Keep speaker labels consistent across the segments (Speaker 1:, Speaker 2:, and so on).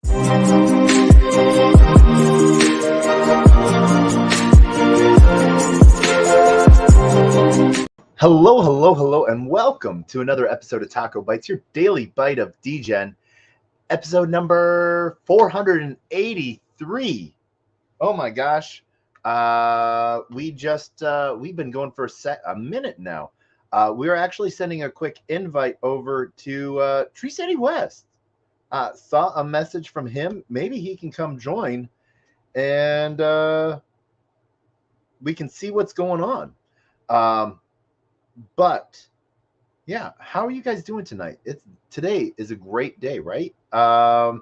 Speaker 1: Hello, hello, hello, and welcome to another episode of TacoBytes, your daily bite of Degen, episode number 483. Oh my gosh, we've been going for a minute now. We are actually sending a quick invite over to Tree City West. Saw a message from him. Maybe he can come join, and we can see what's going on. But yeah, how are you guys doing tonight? Today is a great day, right? I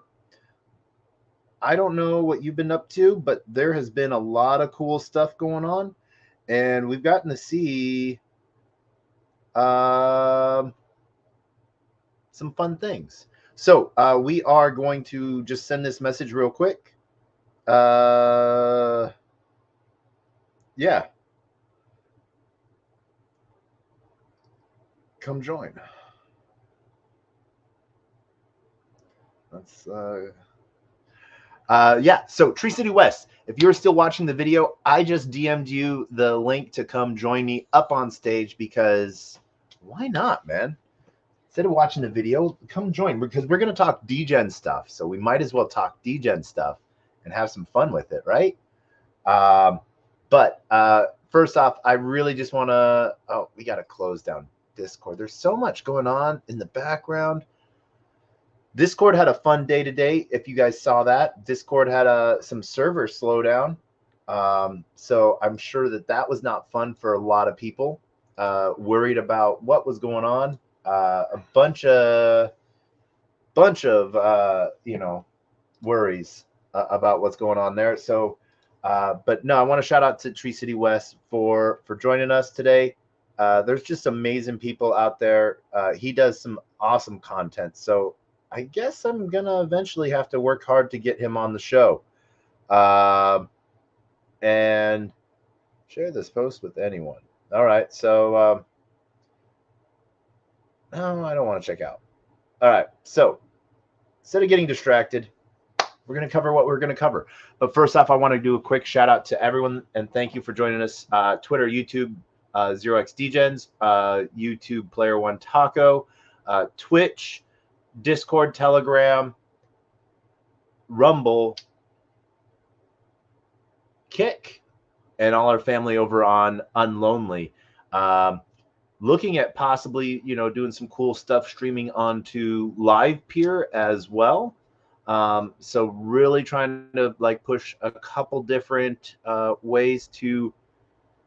Speaker 1: don't know what you've been up to, but there has been a lot of cool stuff going on, and we've gotten to see some fun things. So we are going to just send this message real quick. Yeah. Come join. Let's yeah, so Tree City West, if you're still watching the video, I just DM'd you the link to come join me up on stage, because why not, man? Instead of watching the video, come join, because we're going to talk Degen stuff. So we might as well talk Degen stuff and have some fun with it, right? But first off, I really just want to, we got to close down Discord. There's so much going on in the background. Discord had a fun day today. If you guys saw that, Discord had some server slowdown. So I'm sure that was not fun for a lot of people, worried about what was going on. A bunch of worries about what's going on there. So, but no, I want to shout out to Tree City West for joining us today. There's just amazing people out there. He does some awesome content. So I guess I'm gonna eventually have to work hard to get him on the show, and share this post with anyone. All right, so no, I don't want to check out. All right, so instead of getting distracted, we're going to cover what we're going to cover. But first off, I want to do a quick shout out to everyone and thank you for joining us. Twitter, YouTube, 0xDegens, YouTube Player One Taco, Twitch, Discord, Telegram, Rumble, Kick, and all our family over on Unlonely. Looking at possibly, doing some cool stuff, streaming onto Live Peer as well. So really trying to push a couple different ways to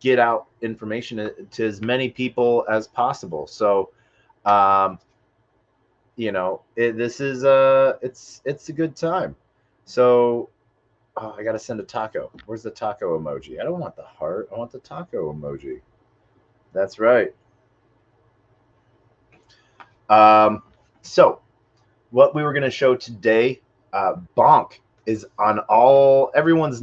Speaker 1: get out information to as many people as possible. So, this is it's a good time. So, I got to send a taco. Where's the taco emoji? I don't want the heart. I want the taco emoji. That's right. So what we were going to show today, BONK is on everyone's,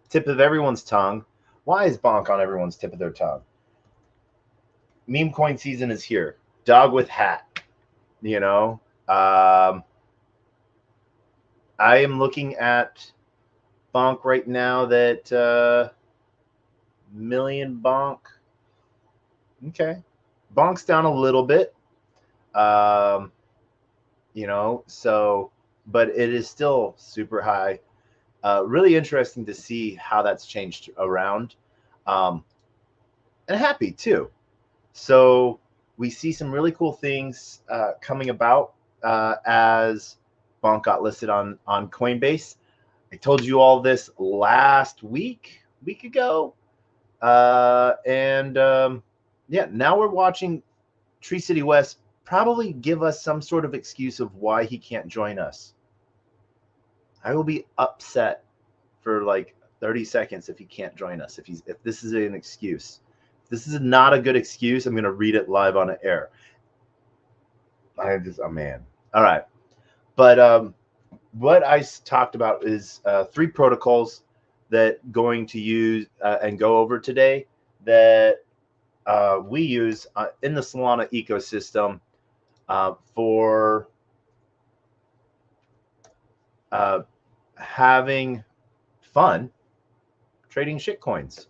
Speaker 1: tip of everyone's tongue. Why is BONK on everyone's tip of their tongue? Meme coin season is here. Dog with hat, I am looking at BONK right now that million BONK. Okay. BONK's down a little bit. So, but it is still super high. Really interesting to see how that's changed around, and happy too. So we see some really cool things coming about as BONK got listed on Coinbase. I told you all this last week ago, and yeah, now we're watching Tree City West probably give us some sort of excuse of why he can't join us. I will be upset for 30 seconds if he can't join us. If this is an excuse. If this is not a good excuse, I'm going to read it live on the air. Man. All right. But what I talked about is 3 protocols that going to use and go over today that we use in the Solana ecosystem for having fun trading shitcoins.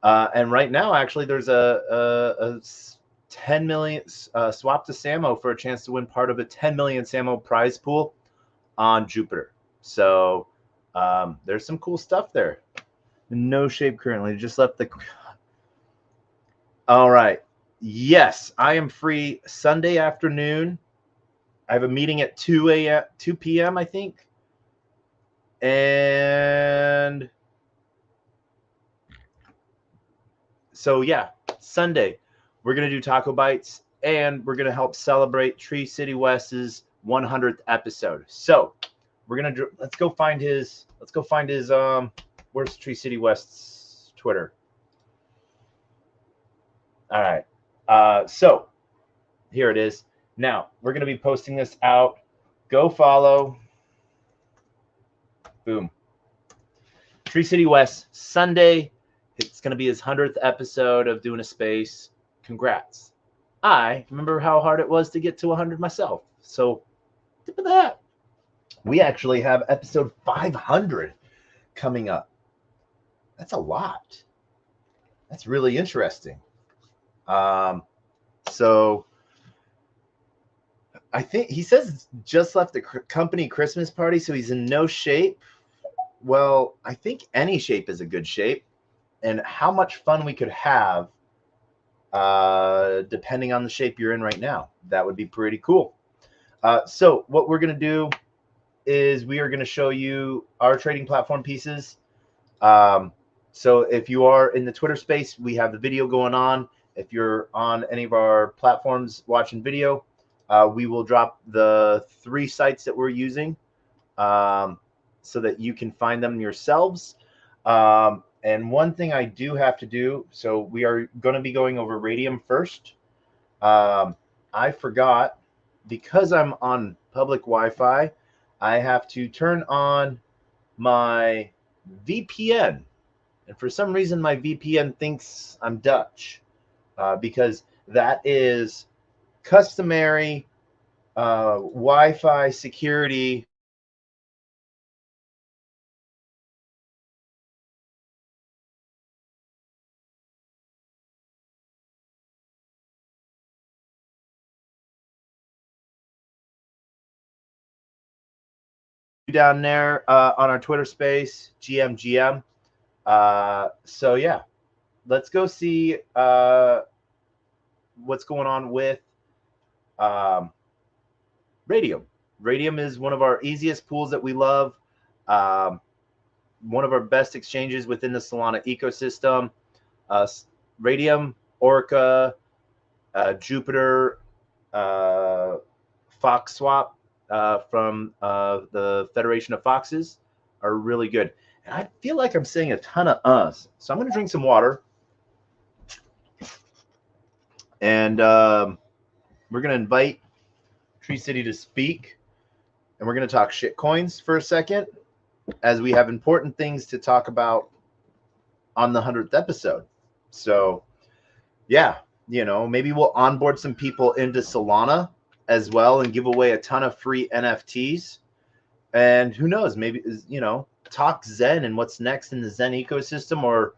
Speaker 1: And right now, actually, there's a 10 million swap to Samo for a chance to win part of a 10 million Samo prize pool on Jupiter. So there's some cool stuff there. No shape currently. Just left the. All right. Yes, I am free Sunday afternoon. I have a meeting at 2 p.m. I think. And so yeah, Sunday we're gonna do TacoBytes, and we're gonna help celebrate Tree City West's 100th episode. So we're gonna let's go find his where's Tree City West's Twitter? All right, so here it is. Now we're gonna be posting this out. Go follow. Boom. Tree City West Sunday. It's gonna be his 100th episode of doing a space. Congrats. I remember how hard it was to get to 100 myself. So tip of that. We actually have episode 500 coming up. That's a lot. That's really interesting. So I think he says just left the company Christmas party, so he's in no shape. Well, I think any shape is a good shape, and how much fun we could have depending on the shape you're in right now. That would be pretty cool. So what we're going to do is we are going to show you our trading platform pieces. So if you are in the Twitter space, we have the video going on. If you're on any of our platforms watching video, we will drop the 3 sites that we're using so that you can find them yourselves. And one thing I do have to do, so we are going to be going over Radium first. I forgot, because I'm on public Wi-Fi, I have to turn on my VPN. And for some reason, my VPN thinks I'm Dutch because that is customary Wi-Fi security. Down there on our Twitter space, GMGM. So yeah, let's go see what's going on with Radium. Radium is one of our easiest pools that we love. One of our best exchanges within the Solana ecosystem. Radium, Orca, Jupiter, Fox Swap from the Federation of Foxes are really good. And I feel like I'm saying a ton of us. So I'm going to drink some water. And we're going to invite Tree City to speak. And we're going to talk shitcoins for a second, as we have important things to talk about on the 100th episode. So yeah, you know, maybe we'll onboard some people into Solana as well and give away a ton of free NFTs. And who knows, maybe, you know, talk Zen and what's next in the Zen ecosystem or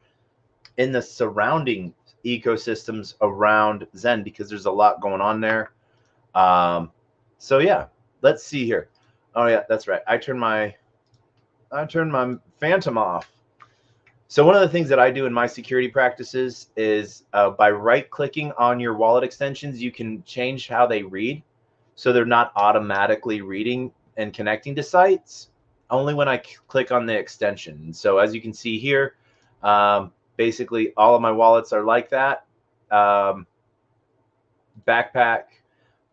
Speaker 1: in the surrounding ecosystems around Zen, because there's a lot going on there. So yeah, let's see here. Oh yeah, that's right. I turned my Phantom off. So one of the things that I do in my security practices is by right-clicking on your wallet extensions, you can change how they read. So they're not automatically reading and connecting to sites, only when I click on the extension. So as you can see here, basically all of my wallets are like that. Backpack.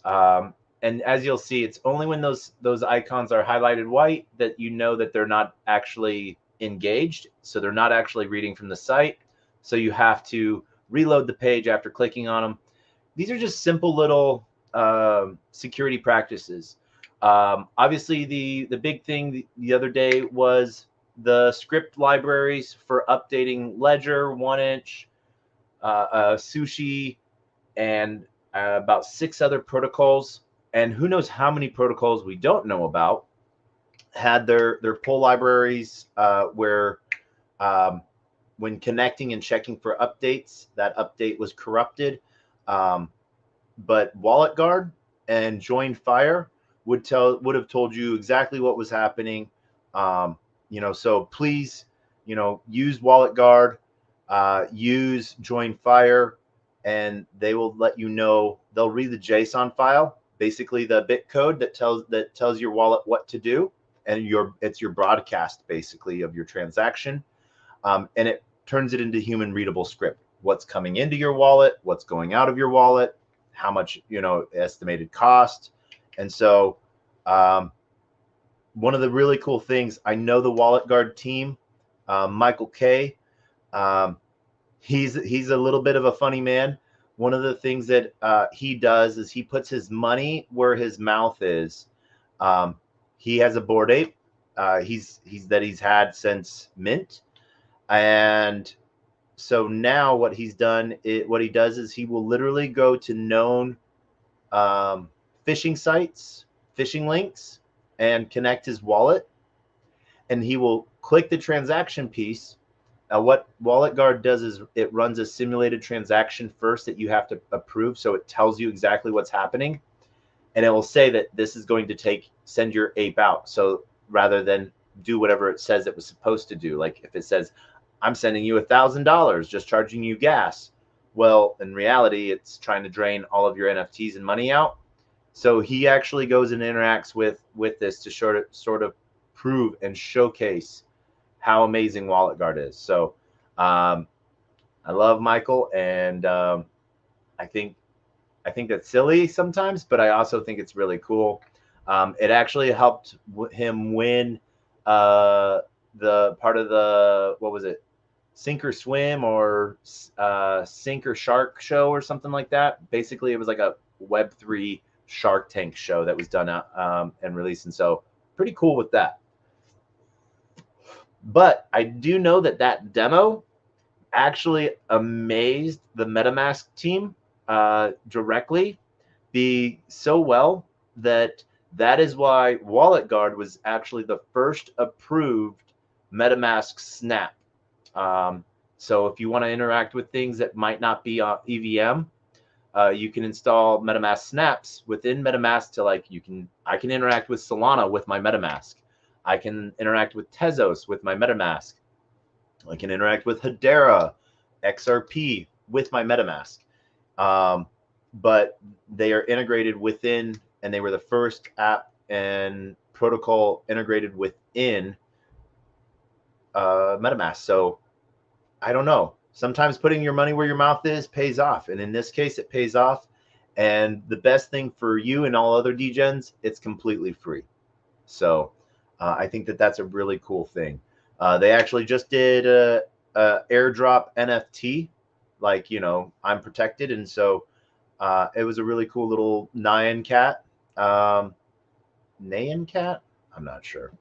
Speaker 1: And as you'll see, it's only when those icons are highlighted white that you know that they're not actually engaged. So they're not actually reading from the site. So you have to reload the page after clicking on them. These are just simple little security practices. Obviously, the big thing the other day was the script libraries for updating Ledger, 1inch, Sushi, and about 6 other protocols. And who knows how many protocols we don't know about. had their pull libraries where when connecting and checking for updates, that update was corrupted. But Wallet Guard and Join Fire would have told you exactly what was happening. So please, use Wallet Guard, use Join Fire, and they will let you know. They'll read the JSON file, basically the bit code that tells your wallet what to do, and it's your broadcast basically of your transaction, and it turns it into human readable script. What's coming into your wallet, what's going out of your wallet, how much estimated cost. And so one of the really cool things, I know the Wallet Guard team, Michael K, he's a little bit of a funny man. One of the things that he does is he puts his money where his mouth is. He has a Bored Ape he's had since mint, and so now what he does is he will literally go to known phishing sites, phishing links, and connect his wallet, and he will click the transaction piece. What Wallet Guard does is it runs a simulated transaction first that you have to approve, so it tells you exactly what's happening, and it will say that this is going to send your ape out. So rather than do whatever it says it was supposed to do, like if it says, I'm sending you $1,000, just charging you gas. Well, in reality, it's trying to drain all of your NFTs and money out. So he actually goes and interacts with this to sort of prove and showcase how amazing Wallet Guard is. So I love Michael, and I think that's silly sometimes, but I also think it's really cool. It actually helped him win the part of the, what was it, Sink or Swim or Sink or Shark show or something like that. Basically, it was like a Web3 Shark Tank show that was done and released, and so pretty cool with that. But I do know that demo actually amazed the MetaMask team directly, be so well that is why Wallet Guard was actually the first approved MetaMask snap. So if you want to interact with things that might not be on EVM, you can install MetaMask snaps within MetaMask to I can interact with Solana with my MetaMask. I can interact with Tezos with my MetaMask. I can interact with Hedera, XRP with my MetaMask. But they are integrated within, and they were the first app and protocol integrated within MetaMask. So I don't know. Sometimes putting your money where your mouth is pays off. And in this case, it pays off. And the best thing for you and all other degens, it's completely free. So I think that's a really cool thing. They actually just did a airdrop NFT, I'm protected. And so it was a really cool little Nyan cat. Nyan cat? I'm not sure.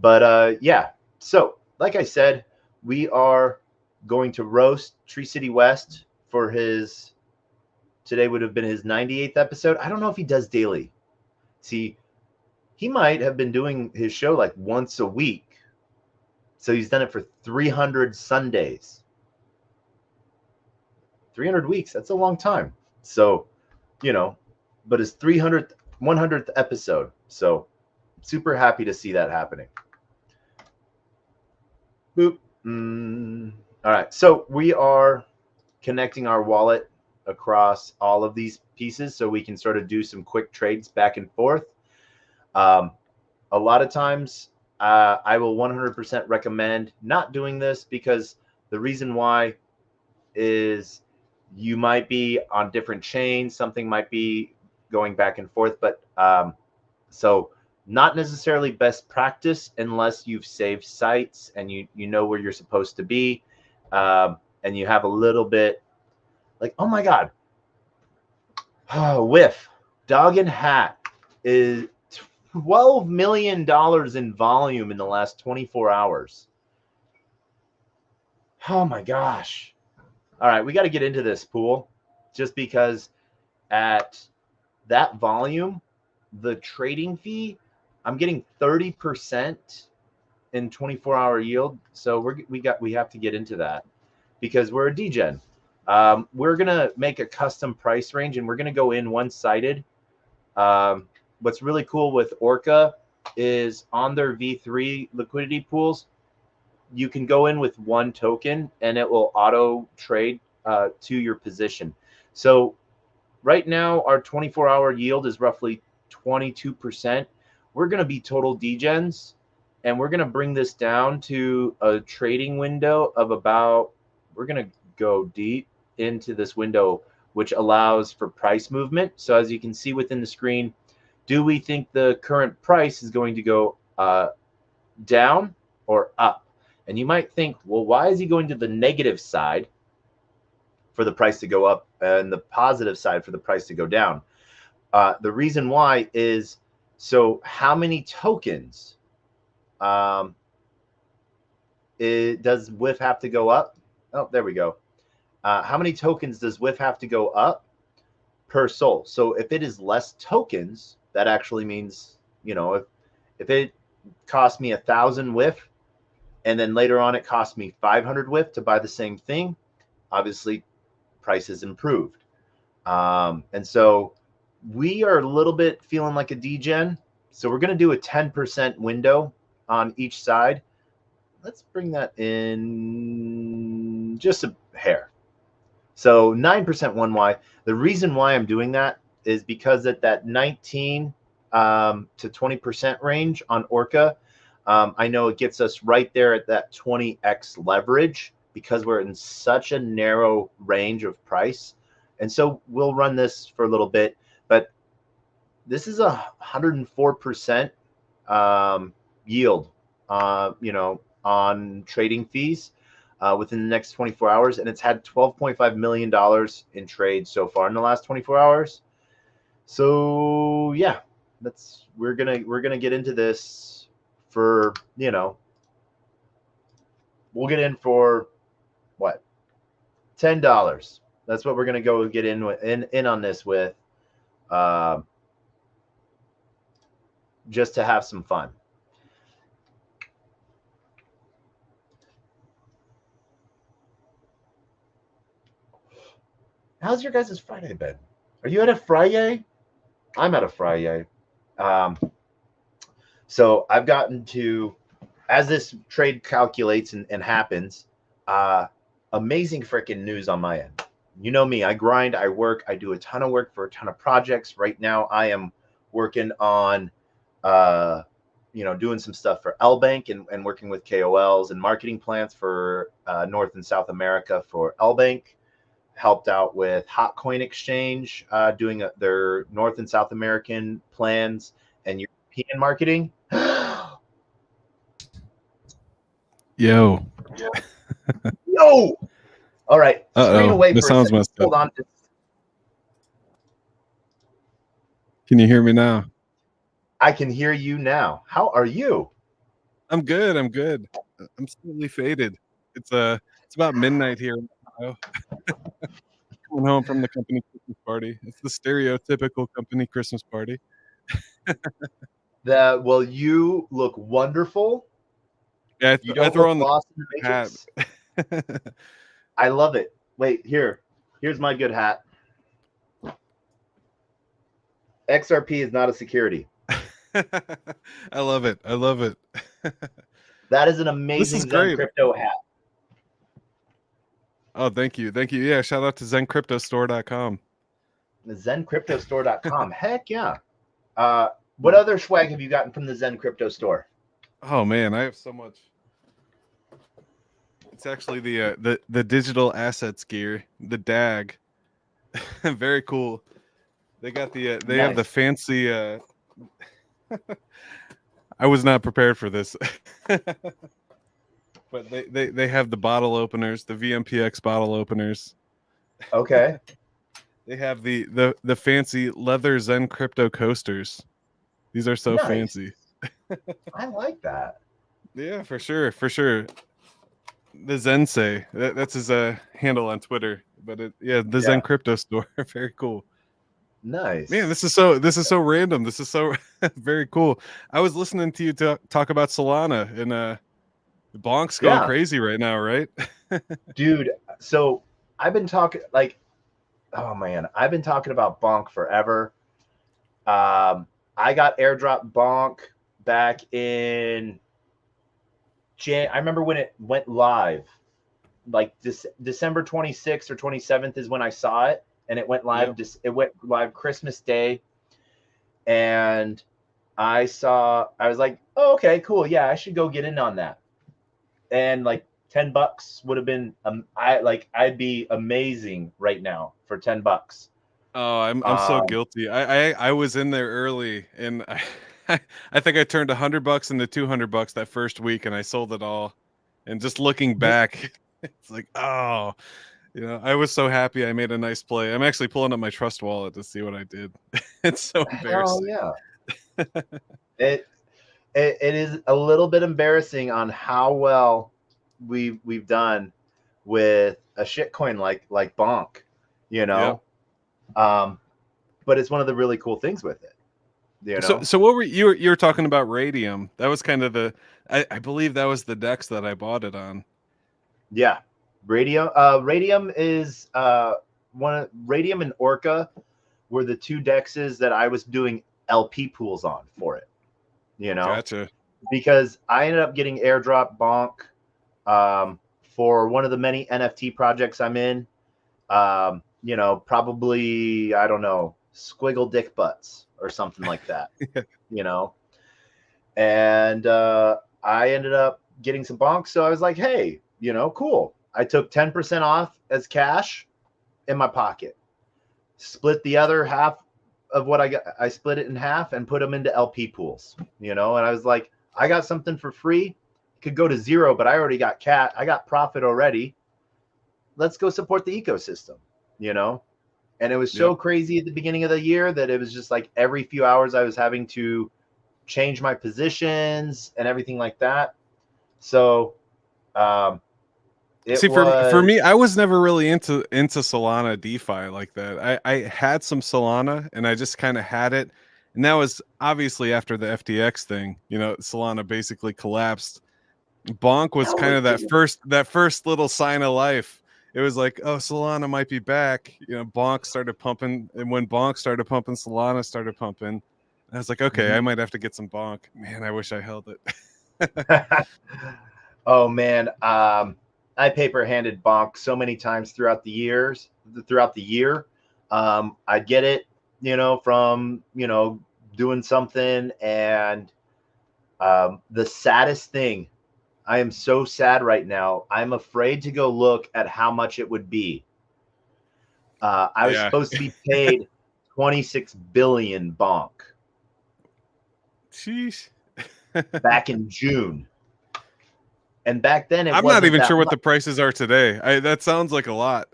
Speaker 1: But yeah, so like I said, we are going to roast Tree City West for today would have been his 98th episode. I don't know if he does daily. See, he might have been doing his show like once a week. So he's done it for 300 Sundays. 300 weeks, that's a long time. So, but his 100th episode. So super happy to see that happening. Boop. All right, so we are connecting our wallet across all of these pieces so we can sort of do some quick trades back and forth. A lot of times I will 100% recommend not doing this, because the reason why is you might be on different chains, something might be going back and forth, but so not necessarily best practice unless you've saved sites and you know where you're supposed to be, and you have a little bit oh my god, whiff. Degen hat is $12 million in volume in the last 24 hours. Oh my gosh. All right, we got to get into this pool, just because at that volume, the trading fee I'm getting 30% in 24-hour yield. So we have to get into that because we're a degen. We're gonna make a custom price range, and we're gonna go in one-sided. What's really cool with Orca is on their V3 liquidity pools, you can go in with one token and it will auto trade to your position. So right now our 24-hour yield is roughly 22%. We're going to be total degens, and we're going to bring this down to a trading window of about, we're going to go deep into this window, which allows for price movement. So as you can see within the screen, do we think the current price is going to go down or up? And you might think, well, why is he going to the negative side for the price to go up and the positive side for the price to go down? The reason why is, so how many tokens does WIF have to go up? Oh, there we go. How many tokens does WIF have to go up per soul? So if it is less tokens, that actually means, you know, if it cost me 1,000 WIF, and then later on it cost me 500 WIF to buy the same thing, obviously prices improved. And so we are a little bit feeling like a degen. So we're going to do a 10% window on each side. Let's bring that in just a hair. So 9% 1Y. The reason why I'm doing that is because at that 19 to 20% range on Orca, I know it gets us right there at that 20x leverage because we're in such a narrow range of price. And so we'll run this for a little bit, but this is 104% yield, you know, on trading fees within the next 24 hours. And it's had $12.5 million in trades so far in the last 24 hours. So yeah, we're gonna get into this for, you know, we'll get in for what, $10. That's what we're gonna go get in with, in on this with, just to have some fun. How's your guys' Friday been? Are you at a Friday? I'm at a Friday. So I've gotten to, as this trade calculates and happens, amazing freaking news on my end. You know me, I grind, I work, I do a ton of work for a ton of projects. Right now I am working on, you know, doing some stuff for LBank and working with KOLs and marketing plans for North and South America for LBank. Helped out with Hot Coin Exchange, doing their North and South American plans and European marketing.
Speaker 2: Yo.
Speaker 1: Yo. All right. Screen away
Speaker 2: the
Speaker 1: for
Speaker 2: sound's
Speaker 1: a second.
Speaker 2: messed up.
Speaker 1: Hold on.
Speaker 2: Can you hear me now?
Speaker 1: I can hear you now. How are you?
Speaker 2: I'm good. I'm good. I'm slightly faded. It's about midnight here in Ohio. Coming home from the company Christmas party. It's the stereotypical company Christmas party.
Speaker 1: Well, you look wonderful.
Speaker 2: Yeah,
Speaker 1: you don't
Speaker 2: throw
Speaker 1: look
Speaker 2: on the
Speaker 1: lost in the Matrix. I love it. Wait, here's my good hat. XRP is not a security.
Speaker 2: I love it. I love it.
Speaker 1: That is an amazing Zen Crypto hat.
Speaker 2: Oh, thank you. Thank you. Yeah, shout out to zencryptostore.com.
Speaker 1: Zencryptostore.com. Heck yeah. What other swag have you gotten from the Zen Crypto Store?
Speaker 2: Oh man, I have so much. It's actually the digital assets gear, the DAG. Very cool. They got the they have the fancy I was not prepared for this. But they have the bottle openers, the VMPX bottle openers.
Speaker 1: Okay.
Speaker 2: They have the fancy leather Zen Crypto coasters. These are so fancy.
Speaker 1: I like that.
Speaker 2: Yeah, for sure, for sure. The Zensei, that's his handle on Twitter. But the Zen Crypto Store, very cool. Man,
Speaker 1: Nice.
Speaker 2: this is so random. This is so very cool. I was listening to you talk about Solana, and Bonk's going
Speaker 1: Yeah,
Speaker 2: crazy right now, right?
Speaker 1: dude. So I've been talking like, oh man, I've been talking about Bonk forever. I got airdrop Bonk back in I remember when it went live, like December 26th or 27th is when I saw it, and it went live.
Speaker 2: Yep.
Speaker 1: It went live Christmas Day, and I was like, oh, okay, cool, yeah, I should go get in on that. And like $10 would have been, I'd be amazing right now for $10.
Speaker 2: Oh, I'm so
Speaker 1: Um,
Speaker 2: guilty. I was in there early, and I think I turned $100 into $200 that first week, and I sold it all. And just looking back, it's like, oh, I was so happy I made a nice play. I'm actually pulling up my Trust wallet to see what I did. It's so
Speaker 1: hell
Speaker 2: embarrassing.
Speaker 1: yeah. It, it is a little bit embarrassing on how well we've done with a shitcoin like Bonk, you
Speaker 2: Yep.
Speaker 1: know. Um, but it's one of the really cool things with it, you
Speaker 2: So
Speaker 1: know.
Speaker 2: so what were you were talking about Radium? That was kind of I believe that was the Dex that I bought it on.
Speaker 1: Yeah, Radium is Radium and Orca were the two dexes that I was doing LP pools on for it, you know,
Speaker 2: Gotcha.
Speaker 1: because I ended up getting airdrop Bonk for one of the many NFT projects I'm in. Probably, I don't know, Squiggle Dick Butts or something like that, you know. And I ended up getting some bonks. So I was like, hey, cool. I took 10% off as cash in my pocket, split the other half of what I got. I split it in half and put them into LP pools, and I was like, I got something for free. It could go to zero, but I already got I got profit already. Let's go support the ecosystem, you know? And it was so
Speaker 2: Yep.
Speaker 1: crazy at the beginning of the year that it was just like every few hours I was having to change my positions and everything like that. So um, it
Speaker 2: See, for
Speaker 1: was,
Speaker 2: me, I was never really into Solana DeFi like that. I had some Solana, and I just kind of had it, and that was obviously after the FTX thing. Solana basically collapsed. Bonk was
Speaker 1: no,
Speaker 2: kind
Speaker 1: it
Speaker 2: of
Speaker 1: didn't.
Speaker 2: that first little sign of life. It was like, oh, Solana might be back. Bonk started pumping, and when Bonk started pumping, Solana started pumping. And I was like, okay, I
Speaker 1: Mhm.
Speaker 2: might have to get some Bonk. Man, I wish I held it.
Speaker 1: Oh man, I paper handed bonk so many times throughout the year. I'd get it, from doing something, and the saddest thing. I am so sad right now. I'm afraid to go look at how much it would be. I was
Speaker 2: Yeah.
Speaker 1: supposed to be paid 26 billion bonk
Speaker 2: Sheesh.
Speaker 1: back in June. And back then it
Speaker 2: I'm not
Speaker 1: wasn't
Speaker 2: even
Speaker 1: that
Speaker 2: sure what
Speaker 1: much.
Speaker 2: the prices are today. That sounds like a lot.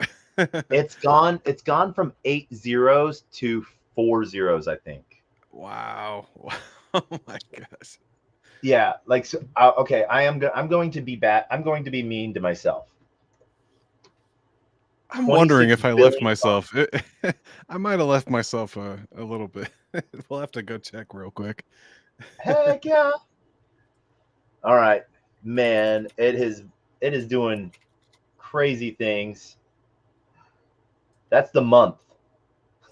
Speaker 1: It's gone from 8 zeros to 4 zeros, I think.
Speaker 2: Wow. Oh my gosh.
Speaker 1: Yeah, like so, okay, I'm going to be bad. I'm going to be mean to myself.
Speaker 2: I'm wondering
Speaker 1: 26
Speaker 2: if I left
Speaker 1: billion bonk.
Speaker 2: myself. I might have left myself a little bit. We'll have to go check real quick.
Speaker 1: Heck yeah. All right, man, it is doing crazy things. That's the month.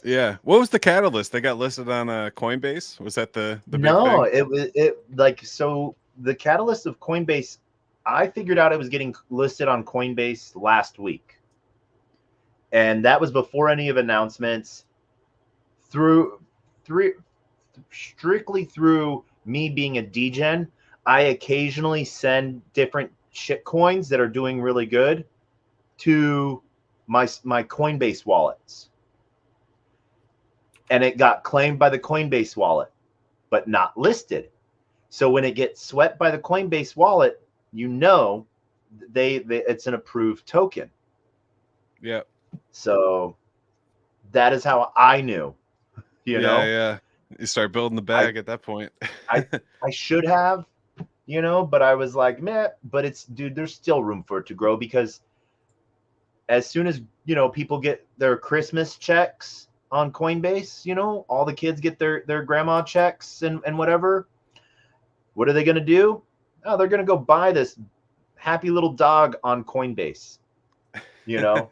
Speaker 2: Yeah. What was the catalyst? They got listed on Coinbase. Was that the big
Speaker 1: No,
Speaker 2: thing?
Speaker 1: it was it like so the catalyst of Coinbase, I figured out it was getting listed on Coinbase last week. And that was before any of announcements through three strictly through me being a degen. I occasionally send different shit coins that are doing really good to my Coinbase wallets. And it got claimed by the Coinbase wallet, but not listed. So when it gets swept by the Coinbase wallet, they it's an approved token.
Speaker 2: Yeah.
Speaker 1: So that is how I knew, you
Speaker 2: Yeah,
Speaker 1: know.
Speaker 2: yeah. You start building the
Speaker 1: I
Speaker 2: bag at that point.
Speaker 1: I I should have, but I was like, meh, but it's dude, there's still room for it to grow because as soon as, people get their Christmas checks, on Coinbase. You know, all the kids get their grandma checks and whatever. What are they going to do? Oh, they're going to go buy this happy little dog on Coinbase. You know.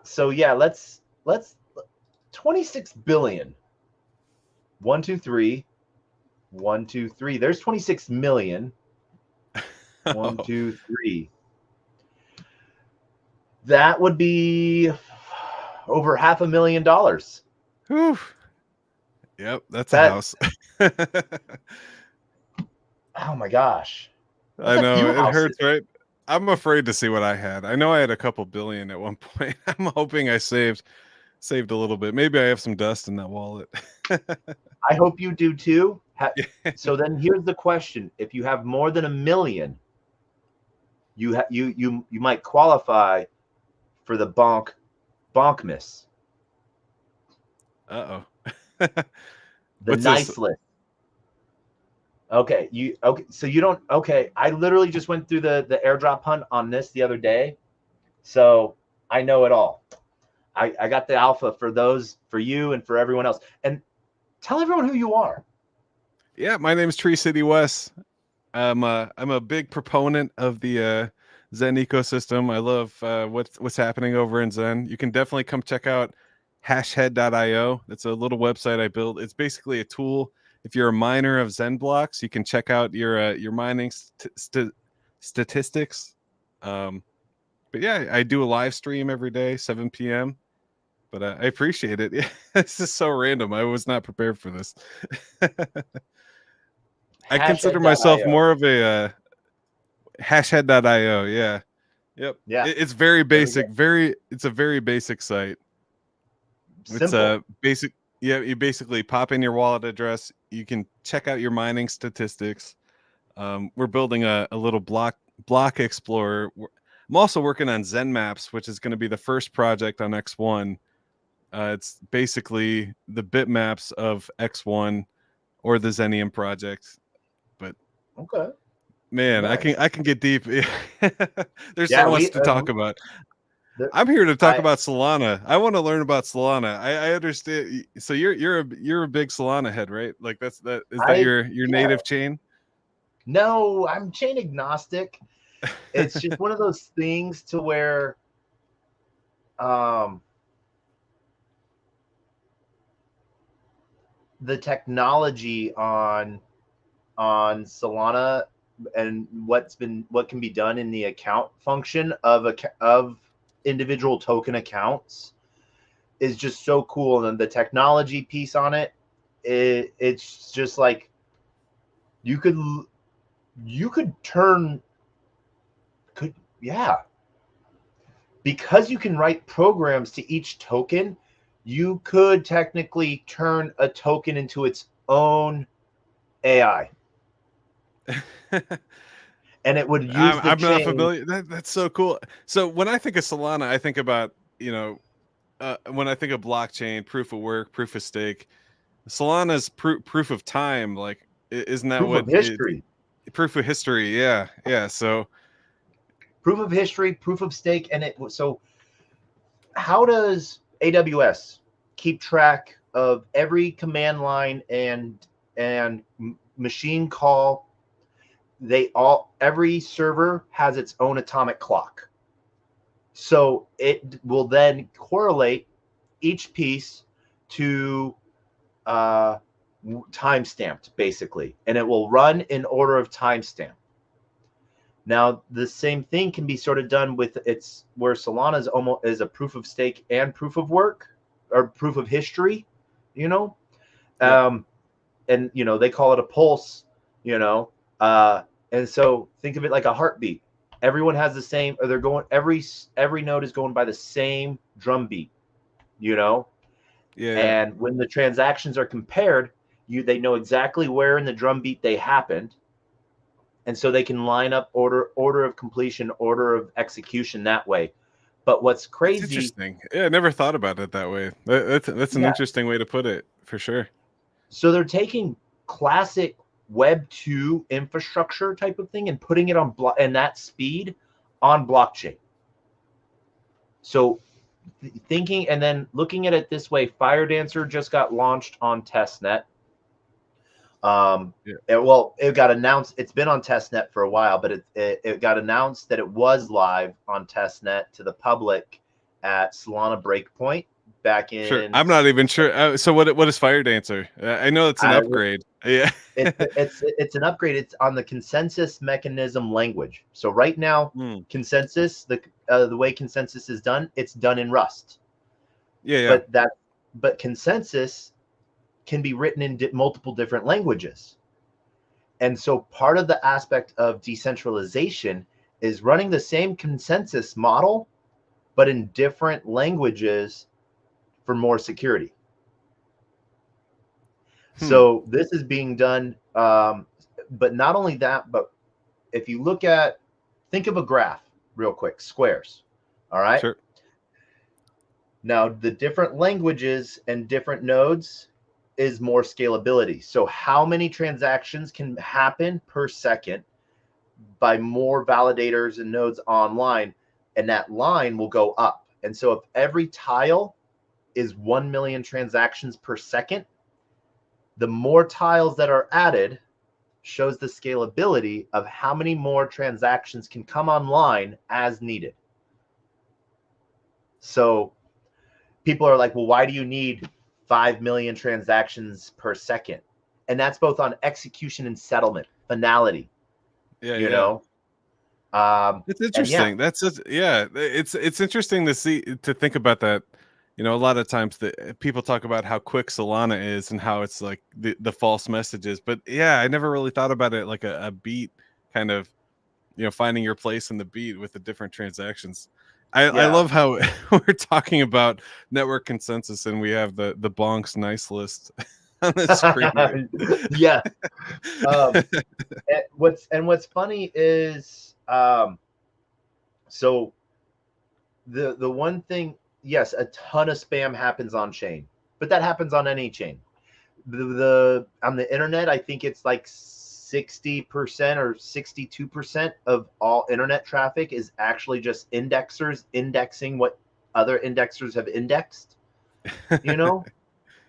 Speaker 1: So yeah, let's 26 billion. 1, 2, 3. 1, 2, 3. There's 26 million. 1, 2, 3. That would be over $500,000.
Speaker 2: Whew. Yep, that's a
Speaker 1: That,
Speaker 2: house.
Speaker 1: oh my gosh. That's
Speaker 2: I
Speaker 1: a
Speaker 2: know
Speaker 1: few
Speaker 2: it
Speaker 1: houses.
Speaker 2: hurts, right? I'm afraid to see what I had. I know I had a couple billion at one point. I'm hoping I saved a little bit. Maybe I have some dust in that wallet.
Speaker 1: I hope you do too. So then here's the question. If you have more than 1 million, you might qualify for the BONK
Speaker 2: Uh-oh.
Speaker 1: the
Speaker 2: What's this?
Speaker 1: nice list. Okay, so you don't. Okay, I literally just went through the airdrop hunt on this the other day, so I know it all. I got the alpha for you and for everyone else. And tell everyone who you are.
Speaker 2: Yeah, my name is Tree City West. I'm a big proponent of the Zen ecosystem. I love what's happening over in Zen. You can definitely come check out hashhead.io. It's a little website I built. It's basically a tool. If you're a miner of Zen blocks, you can check out your mining statistics. But yeah, I do a live stream every day, 7 p.m. But I appreciate it. Yeah, this is so random. I was not prepared for this. I consider myself
Speaker 1: Hashhead.io.
Speaker 2: more of a hashhead.io. Yeah. Yep.
Speaker 1: Yeah.
Speaker 2: It's very basic. It's a very basic site.
Speaker 1: Simple.
Speaker 2: It's a basic. Yeah. You basically pop in your wallet address. You can check out your mining statistics. We're building a little block explorer. I'm also working on Zen Maps, which is going to be the first project on X1. It's basically the bitmaps of X1 or the Zenium project. But
Speaker 1: okay,
Speaker 2: man,
Speaker 1: nice.
Speaker 2: I can get deep. There's so much to talk about. I'm here to talk about Solana. I want to learn about Solana. I understand. So you're a big Solana head, right? Like is that your native chain?
Speaker 1: No, I'm chain agnostic. It's just one of those things to where the technology on Solana and what can be done in the account function of individual token accounts is just so cool. And the technology piece on it's just like you could turn because you can write programs to each token, you could technically turn a token into its own AI. And it would use
Speaker 2: I'm not familiar. That's so cool. So when I think of Solana, I think about, when I think of blockchain, proof of work, proof of stake. Solana's proof of time. Like, isn't that
Speaker 1: proof of history?
Speaker 2: Proof of history. Yeah. Yeah. So
Speaker 1: proof of history, proof of stake. And so how does AWS keep track of every command line and machine call? Every server has its own atomic clock. So it will then correlate each piece to time-stamped, basically, and it will run in order of timestamp. Now, the same thing can be sort of done with where Solana is almost is a proof of stake and proof of work or proof of history, Yep. And they call it a pulse, and so think of it like a heartbeat. Everyone has the same, or they're going every node is going by the same drum beat,
Speaker 2: Yeah.
Speaker 1: And when the transactions are compared, they know exactly where in the drum beat they happened. And so they can line up order of completion, order of execution that way. But what's crazy?
Speaker 2: That's interesting. Yeah, I never thought about it that way. That's an interesting way to put it, for sure.
Speaker 1: So they're taking classic Web 2 infrastructure type of thing and putting it on and that speed on blockchain. So thinking and then looking at it this way, Fire Dancer just got launched on testnet. It got announced. It's been on testnet for a while, but it got announced that it was live on testnet to the public at Solana Breakpoint back in.
Speaker 2: Sure, I'm not even sure. So what is Fire Dancer? I know it's an upgrade. Yeah,
Speaker 1: it's an upgrade. It's on the consensus mechanism language. So right now, consensus, the way consensus is done, it's done in Rust.
Speaker 2: Yeah.
Speaker 1: But consensus can be written in multiple different languages. And so part of the aspect of decentralization is running the same consensus model, but in different languages for more security. So this is being done, but not only that, but if you think of a graph real quick, squares, all right?
Speaker 2: Sure.
Speaker 1: Now, the different languages and different nodes is more scalability. So how many transactions can happen per second by more validators and nodes online, and that line will go up. And so if every tile is 1 million transactions per second, the more tiles that are added shows the scalability of how many more transactions can come online as needed. So people are like, well, why do you need 5 million transactions per second? And that's both on execution and settlement, finality. You know?
Speaker 2: It's interesting. It's interesting to think about that. You know, a lot of times people talk about how quick Solana is and how it's like the false messages. But yeah, I never really thought about it like a beat kind of, finding your place in the beat with the different transactions. I love how we're talking about network consensus and we have the BONK's nice list on the screen.
Speaker 1: Yeah. What's funny is so the one thing, yes, a ton of spam happens on chain, but that happens on any chain. On the internet, I think it's like 60% or 62% of all internet traffic is actually just indexers indexing what other indexers have indexed,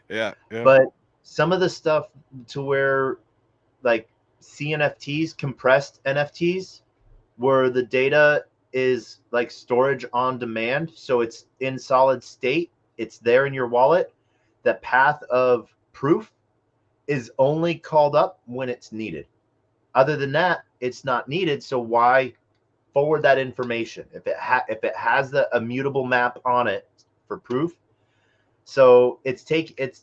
Speaker 2: Yeah.
Speaker 1: But some of the stuff to where like CNFTs, compressed NFTs, where the data is like storage on demand, so it's in solid state, it's there in your wallet. The path of proof is only called up when it's needed. Other than that, it's not needed. So why forward that information if it has the immutable map on it for proof? So it's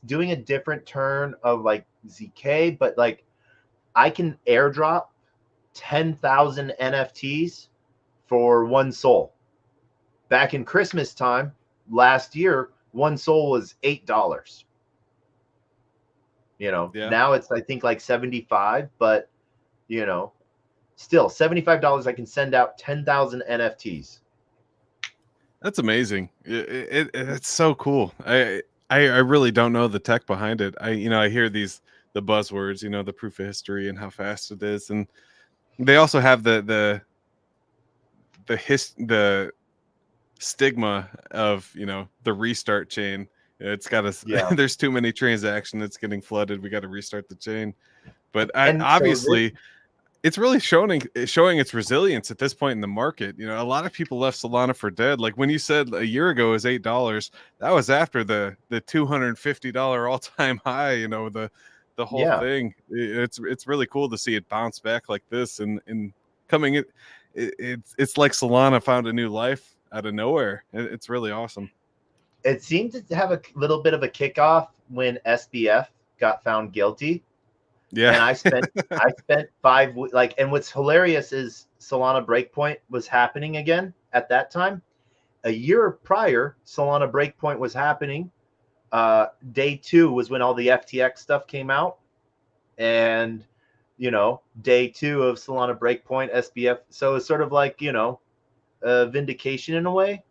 Speaker 1: doing a different turn of like ZK, but like I can airdrop 10,000 NFTs for 1 SOL. Back in Christmas time last year, 1 SOL was $8. Now it's I think like 75, but still $75. I can send out 10,000 NFTs.
Speaker 2: That's amazing. It's so cool. I really don't know the tech behind it. I hear the buzzwords, the proof of history and how fast it is, and they also have the stigma of the restart chain. It's got to there's too many transactions, it's getting flooded, we got to restart the chain. But obviously it's really showing its resilience at this point in the market. A lot of people left Solana for dead. Like when you said a year ago it was $8, that was after the $250 all-time high. The whole thing. It's really cool to see it bounce back like this and coming in. It's like Solana found a new life out of nowhere. It's really awesome.
Speaker 1: It seemed to have a little bit of a kickoff when SBF got found guilty.
Speaker 2: Yeah.
Speaker 1: And I spent 5 weeks, and what's hilarious is Solana Breakpoint was happening again at that time. A year prior, Solana Breakpoint was happening. Day 2 was when all the FTX stuff came out. And, day 2 of Solana Breakpoint, SBF. So it's sort of like, a vindication in a way.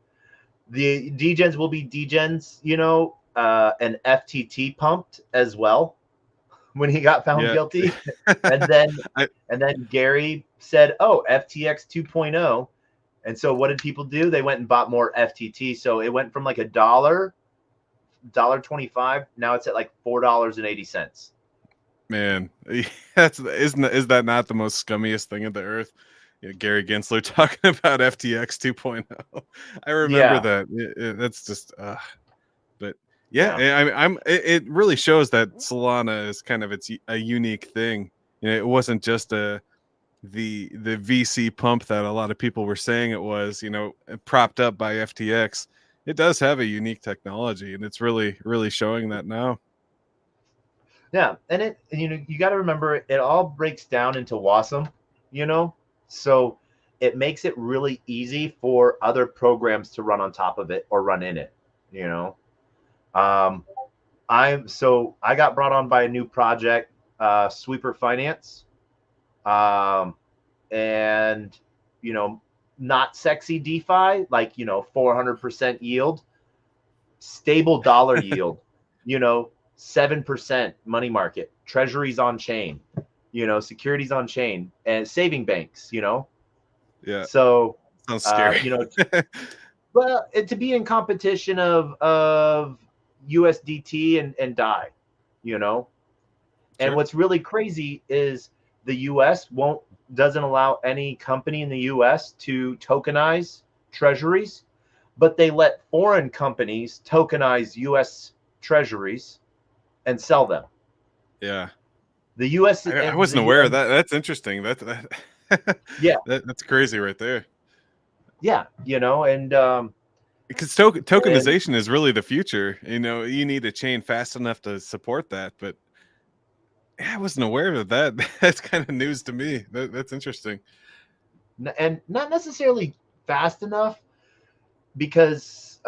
Speaker 1: The degens will be degens, and FTT pumped as well when he got found guilty. And then Gary said, oh, FTX 2.0. And so what did people do? They went and bought more FTT. So it went from like $1.25. Now it's at like $4.80.
Speaker 2: Man, is that not the most scummiest thing in the earth? Gary Gensler talking about FTX 2.0. I remember
Speaker 1: Yeah.
Speaker 2: that. That's just, but yeah,
Speaker 1: Yeah.
Speaker 2: it really shows that Solana is kind of a unique thing. It wasn't just the VC pump that a lot of people were saying it was. Propped up by FTX. It does have a unique technology, and it's really showing that now.
Speaker 1: Yeah. And you got to remember, it all breaks down into WASM, so it makes it really easy for other programs to run on top of it or run in it, um, I got brought on by a new project, Sweeper Finance, and not sexy DeFi, like 400% yield, stable dollar yield, 7% money market, treasuries on chain, securities on chain, and saving banks.
Speaker 2: Yeah,
Speaker 1: So
Speaker 2: sounds scary.
Speaker 1: well, to be in competition of USDT and DAI, and
Speaker 2: Sure.
Speaker 1: what's really crazy is the US doesn't allow any company in the US to tokenize treasuries, but they let foreign companies tokenize US treasuries and sell them.
Speaker 2: Yeah.
Speaker 1: The US
Speaker 2: I
Speaker 1: and
Speaker 2: wasn't
Speaker 1: the
Speaker 2: aware of
Speaker 1: and
Speaker 2: that. That's interesting.
Speaker 1: yeah,
Speaker 2: That's crazy right there.
Speaker 1: yeah,
Speaker 2: Because
Speaker 1: and
Speaker 2: tokenization is really the future. You need a chain fast enough to support that. But yeah, I wasn't aware of that. That's kind of news to me. That's interesting.
Speaker 1: and not necessarily fast enough because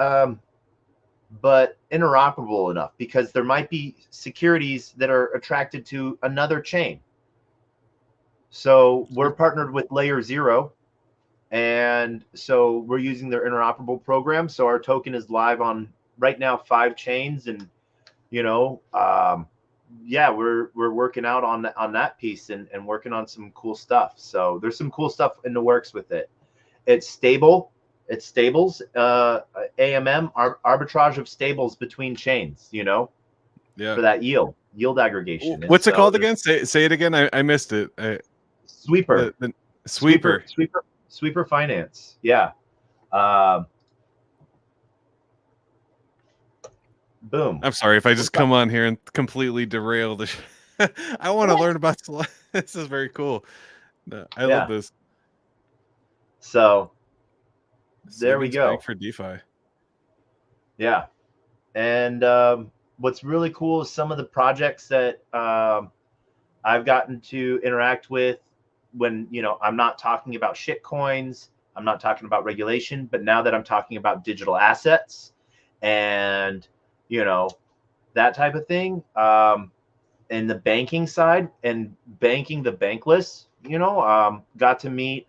Speaker 1: but interoperable enough, because there might be securities that are attracted to another chain. So we're
Speaker 2: Sure.
Speaker 1: partnered with Layer Zero, and so we're using their interoperable program. So our token is live on right now 5 chains, and yeah, we're working out on that piece and working on some cool stuff. So there's some cool stuff in the works with it. It's stable. It stables, AMM, arbitrage of stables between chains,
Speaker 2: Yeah.
Speaker 1: for that yield aggregation. And
Speaker 2: What's it
Speaker 1: so
Speaker 2: called
Speaker 1: there's
Speaker 2: again? Say it again. I missed it.
Speaker 1: Sweeper,
Speaker 2: The
Speaker 1: sweeper,
Speaker 2: sweeper.
Speaker 1: sweeper, sweeper finance. Yeah. Um, boom.
Speaker 2: I'm sorry if I just come on here and completely derail the. I want to learn about this. Is very cool. No, I love
Speaker 1: Yeah.
Speaker 2: this.
Speaker 1: So there we
Speaker 2: Savings bank
Speaker 1: go.
Speaker 2: for DeFi.
Speaker 1: Yeah. And what's really cool is some of the projects that I've gotten to interact with when, I'm not talking about shit coins, I'm not talking about regulation, but now that I'm talking about digital assets and, that type of thing, and the banking side and banking the bankless, got to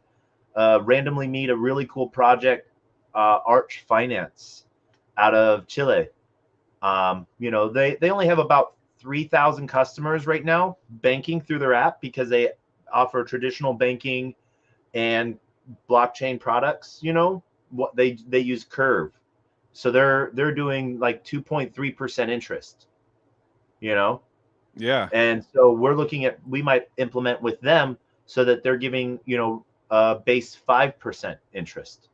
Speaker 1: randomly meet a really cool project, Arch Finance out of Chile. They only have about 3,000 customers right now banking through their app, because they offer traditional banking and blockchain products. What they use Curve, so they're doing like 2.3% interest.
Speaker 2: Yeah.
Speaker 1: And so we might implement with them so that they're giving base 5% interest,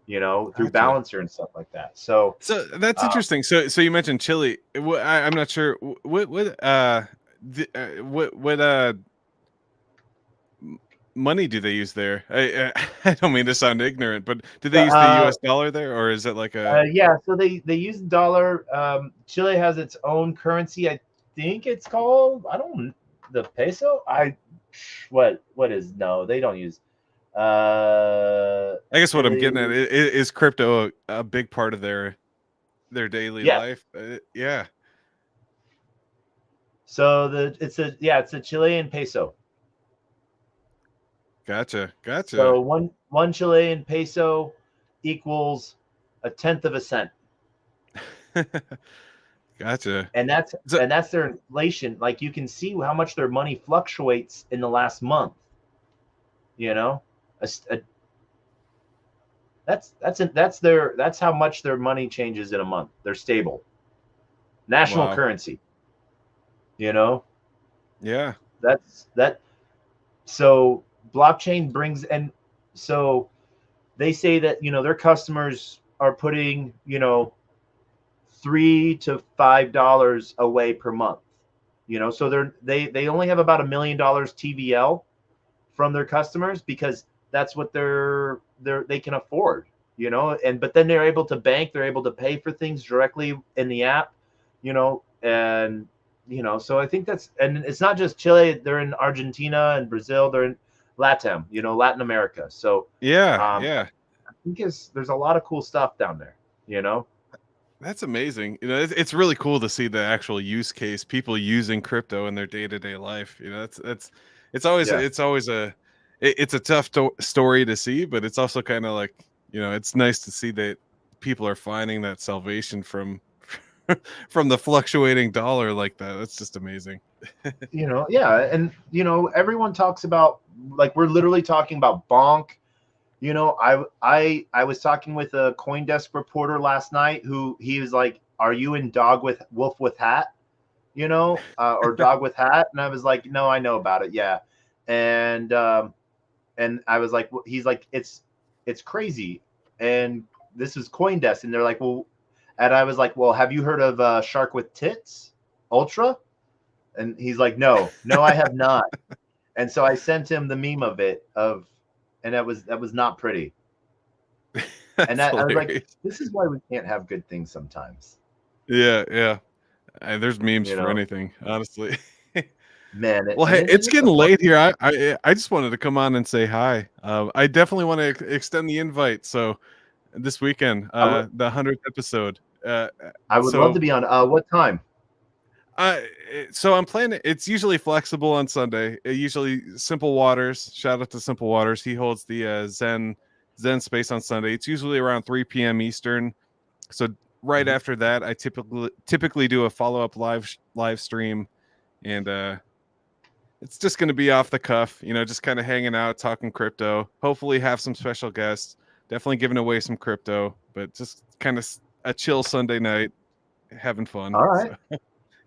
Speaker 1: through
Speaker 2: Gotcha.
Speaker 1: balancer and stuff like that. So
Speaker 2: So that's
Speaker 1: uh,
Speaker 2: interesting. So you mentioned Chile. I'm not sure what money do they use there? I don't mean to sound ignorant, but do they use the
Speaker 1: uh,
Speaker 2: U.S. dollar there, or is it like a?
Speaker 1: yeah, so they use dollar. Chile has its own currency. I think it's called, I don't, the peso. What is, no, they don't use
Speaker 2: I guess what I'm
Speaker 1: Chile.
Speaker 2: getting at is crypto a big part of their daily
Speaker 1: Yes.
Speaker 2: life. Yeah.
Speaker 1: So it's a Chilean peso.
Speaker 2: Gotcha.
Speaker 1: So one Chilean peso equals a tenth of a cent.
Speaker 2: Gotcha.
Speaker 1: And that's
Speaker 2: So,
Speaker 1: and that's their inflation. Like, you can see how much their money fluctuates in the last month. You know, a, That's how much their money changes in a month. They're stable. National
Speaker 2: Wow.
Speaker 1: currency. You know,
Speaker 2: Yeah.
Speaker 1: that's that. So blockchain brings, and so they say that, their customers are putting, $3 to $5 away per month. So they only have about $1 million TVL from their customers, because that's what they can afford, but then they're able to bank, they're able to pay for things directly in the app, and so I think and it's not just Chile, they're in Argentina and Brazil, they're in LATAM, Latin America. So
Speaker 2: Yeah.
Speaker 1: I
Speaker 2: Yeah.
Speaker 1: think there's a lot of cool stuff down there,
Speaker 2: That's amazing. It's really cool to see the actual use case, people using crypto in their day-to-day life. That's
Speaker 1: Yeah.
Speaker 2: it's always it's a tough story to see, but it's also kind of like, it's nice to see that people are finding that salvation from from the fluctuating dollar like that. That's just amazing.
Speaker 1: Yeah, and everyone talks about, like, we're literally talking about BONK. I was talking with a CoinDesk reporter last night, who he was like, "Are you in Wolf with Hat?" Or Dog with Hat, and I was like, "No, I know about it, yeah." And I was like, he's like, it's crazy, and this is CoinDesk, and they're like, well, and I was like, well, have you heard of Shark with Tits Ultra? And he's like, no, I have not. And so I sent him the meme of it, and that was not pretty. And
Speaker 2: That's
Speaker 1: I was like,
Speaker 2: hilarious.
Speaker 1: this is why we can't have good things sometimes.
Speaker 2: Yeah, yeah. There's memes
Speaker 1: You
Speaker 2: for
Speaker 1: know,
Speaker 2: anything, honestly.
Speaker 1: man.
Speaker 2: Well,
Speaker 1: And
Speaker 2: hey,
Speaker 1: it's
Speaker 2: it's
Speaker 1: just a
Speaker 2: getting
Speaker 1: fun.
Speaker 2: late here. I just wanted to come on and say hi. I definitely want to extend the invite. So this weekend,
Speaker 1: I would
Speaker 2: the 100th episode.
Speaker 1: I would love to
Speaker 2: So
Speaker 1: be on. What time?
Speaker 2: uh, so I'm planning. It's usually flexible on Sunday. Usually Simple Waters. Shout out to Simple Waters. He holds the Zen space on Sunday. It's usually around 3 p.m. Eastern. So right
Speaker 1: Mhm.
Speaker 2: after that, I typically do a follow up live stream, and it's just going to be off the cuff, just kind of hanging out, talking crypto. Hopefully, have some special guests. Definitely giving away some crypto, but just kind of a chill Sunday night, having fun.
Speaker 1: All right.
Speaker 2: So,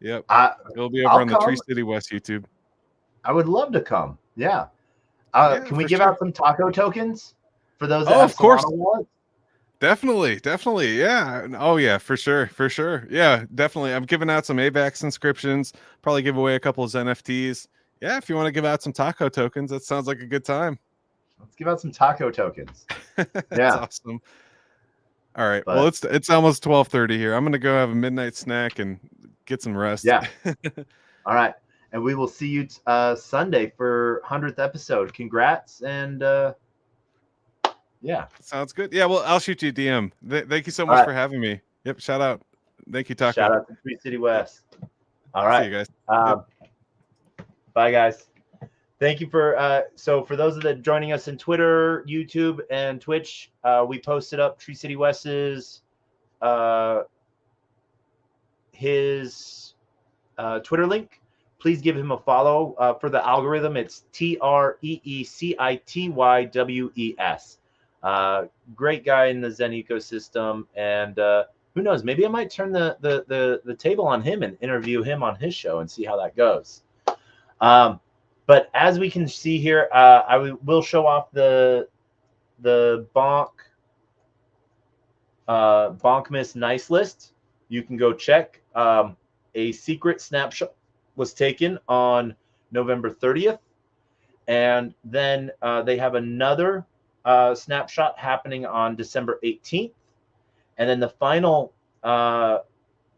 Speaker 2: yep,
Speaker 1: I
Speaker 2: it'll be over
Speaker 1: I'll
Speaker 2: on the Tree
Speaker 1: come.
Speaker 2: City West YouTube.
Speaker 1: I would love to come. Yeah.
Speaker 2: Yeah,
Speaker 1: Can we
Speaker 2: for
Speaker 1: give
Speaker 2: sure.
Speaker 1: out some taco tokens for those that
Speaker 2: Oh,
Speaker 1: have
Speaker 2: of course.
Speaker 1: Solana wallets?
Speaker 2: Definitely. Yeah. Oh, yeah, for sure. Yeah, definitely. I'm giving out some AVAX inscriptions. Probably give away a couple of NFTs. Yeah, if you want to give out some taco tokens, that sounds like a good time.
Speaker 1: Let's give out some taco tokens.
Speaker 2: That's
Speaker 1: Yeah.
Speaker 2: awesome. All right. Well,
Speaker 1: But
Speaker 2: it's almost 12:30 here. I'm gonna go have a midnight snack and get some rest.
Speaker 1: yeah. All right. And we will see you Sunday for 100th episode. Congrats. And yeah.
Speaker 2: Sounds good. Yeah. Well, I'll shoot you a DM. Thank you so
Speaker 1: All
Speaker 2: much
Speaker 1: right.
Speaker 2: for having me. Yep. Shout out. Thank you,
Speaker 1: Shout
Speaker 2: Taco.
Speaker 1: out to Tree City
Speaker 2: Yep.
Speaker 1: West. All
Speaker 2: See
Speaker 1: right.
Speaker 2: you guys. Yep.
Speaker 1: Um, bye, guys. Thank you so for those that are joining us in Twitter, YouTube, and Twitch, we posted up Tree City West's his Twitter link. Please give him a follow for the algorithm. It's TreeCityWes. Great guy in the Zen ecosystem, and who knows? Maybe I might turn the table on him and interview him on his show and see how that goes. But as we can see here, will show off the bonk miss nice list. You can go check. A secret snapshot was taken on November 30th, and then they have another snapshot happening on December 18th, and then the final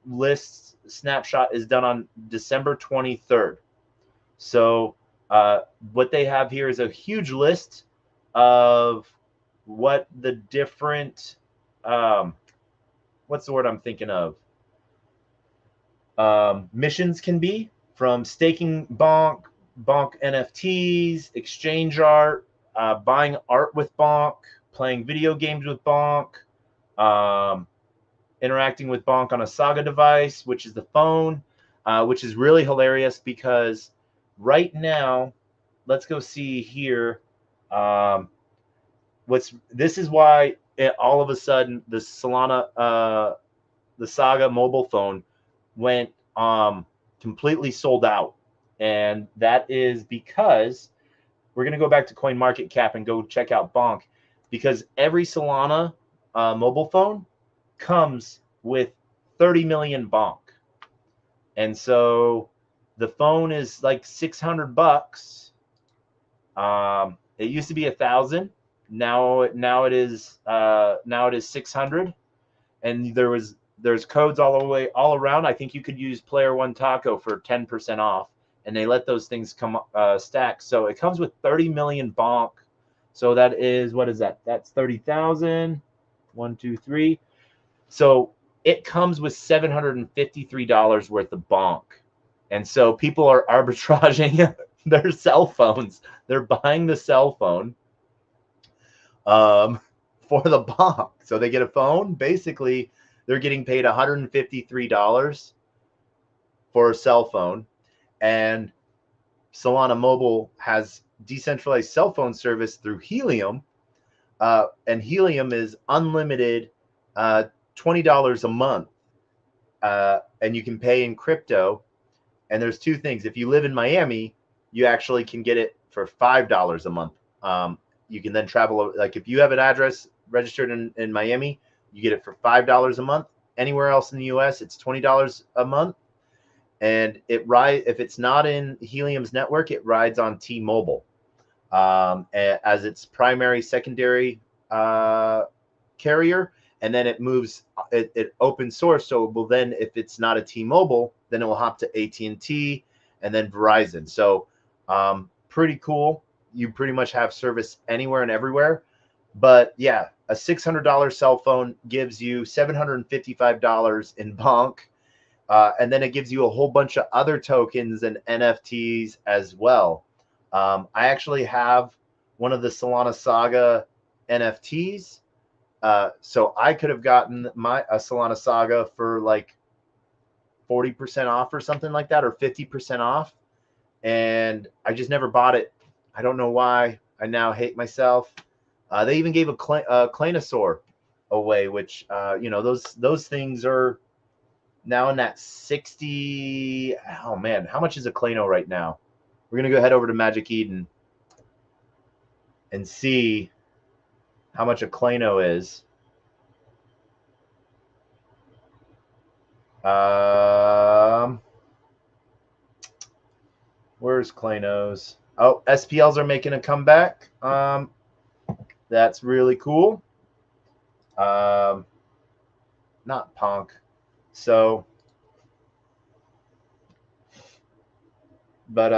Speaker 1: list snapshot is done on December 23rd. So what they have here is a huge list of what the different what's the word I'm thinking of? Missions can be, from staking bonk NFTs, exchange art, buying art with bonk, playing video games with bonk, interacting with bonk on a Saga device, which is the phone, which is really hilarious because right now, let's go see here. This is why all of a sudden the the Saga mobile phone went completely sold out. And that is because we're going to go back to CoinMarketCap and go check out BONK, because every Solana mobile phone comes with 30 million BONK. And so the phone is like $600. It used to be 1,000. Now it is 600. And there's codes all around. I think you could use Player One Taco for 10% off, and they let those things come stack. So it comes with 30 million BONK. So that is, what is that? That's 30,000. 1, 2, 3. So it comes with $753 worth of BONK. And so people are arbitraging their cell phones. They're buying the cell phone for the BONK. So they get a phone. Basically, they're getting paid $153 for a cell phone. And Solana Mobile has decentralized cell phone service through Helium. And Helium is unlimited, $20 a month. And you can pay in crypto. And there's two things. If you live in Miami, you actually can get it for $5 a month. You can then travel. Like if you have an address registered in Miami, you get it for $5 a month. Anywhere else in the US, it's $20 a month. And if it's not in Helium's network, it rides on T-Mobile as its primary, secondary carrier. And then it moves it open source. So will then, if it's not a T-Mobile, then it will hop to AT&T and then Verizon. So pretty cool. You pretty much have service anywhere and everywhere. But yeah, a $600 cell phone gives you $755 in BONK. And then it gives you a whole bunch of other tokens and NFTs as well. I actually have one of the Solana Saga NFTs. So I could have gotten a Solana Saga for like 40% off or something like that, or 50% off. And I just never bought it. I don't know why. I now hate myself. They even gave a Clanosaur away, which, those things are now in that 60. Oh man, how much is a Clano right now? We're going to go head over to Magic Eden and see how much a Clano is. Where's Clanos? Oh, SPLs are making a comeback. That's really cool. Not Punk. So, but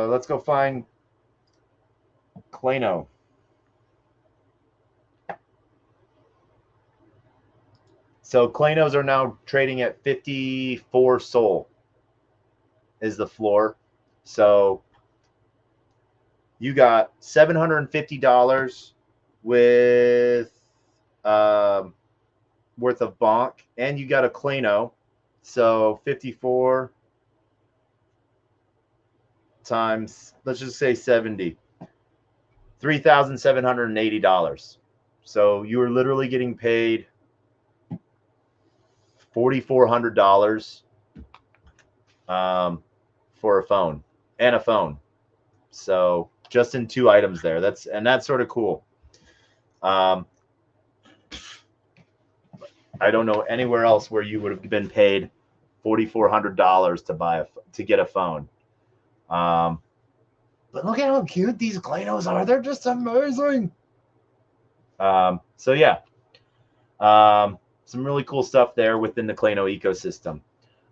Speaker 1: let's go find Clano. So Clanos are now trading at 54 Sol is the floor. So you got $750 with worth of BONK, and you got a Clano. So 54 times, let's just say 70, $3,780. So you are literally getting paid $4,400 for a phone and a phone. So just in two items there. That's sort of cool. I don't know anywhere else where you would have been paid $4,400 to get a phone. But look at how cute these Clanos are. They're just amazing. So yeah, some really cool stuff there within the Clano ecosystem.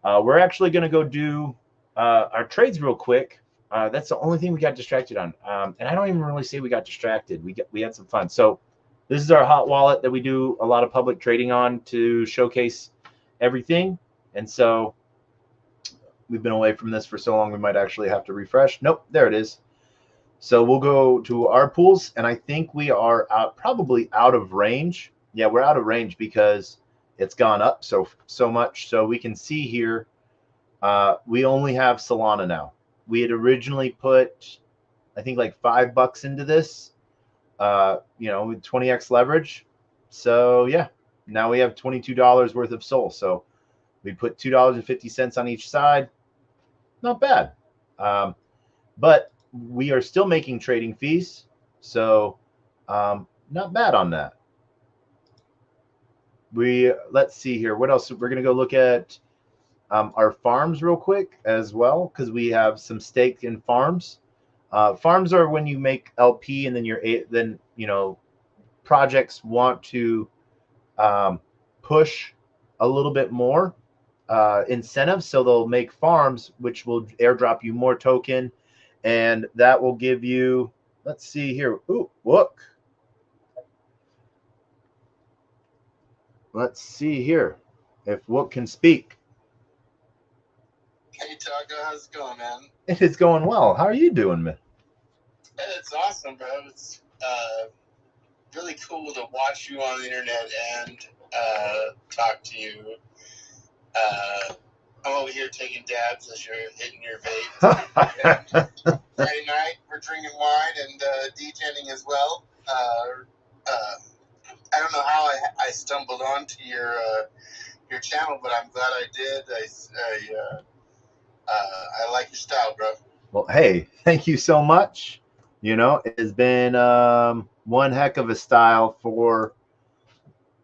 Speaker 1: We're actually going to go do our trades real quick. That's the only thing we got distracted on. And I don't even really say we got distracted. We had some fun. So this is our hot wallet that we do a lot of public trading on to showcase everything. And so we've been away from this for so long, we might actually have to refresh. Nope, there it is. So we'll go to our pools, and I think we are probably out of range. Yeah, we're out of range because it's gone up so much. So we can see here, we only have Solana now. We had originally put, I think, like $5 into this, with 20x leverage. So yeah, now we have $22 worth of SOL. So we put $2.50 on each side. Not bad. But we are still making trading fees. So not bad on that. Let's see here. What else? We're going to go look at our farms real quick as well, because we have some stake in farms. Farms are when you make LP and then projects want to push a little bit more incentives, so they'll make farms which will airdrop you more token, and that will give you, let's see here. Ooh, look. Let's see here if Wook can speak.
Speaker 3: Hey Taco, how's it going, man?
Speaker 1: It is going well. How are you doing, man?
Speaker 3: It's awesome, bro. It's really cool to watch you on the internet and talk to you. I'm over here taking dabs as you're hitting your vape. Friday night, we're drinking wine and degenning as well. I don't know how I stumbled onto your channel, but I'm glad I did. I like your style, bro.
Speaker 1: Well, hey, thank you so much. It has been one heck of a style for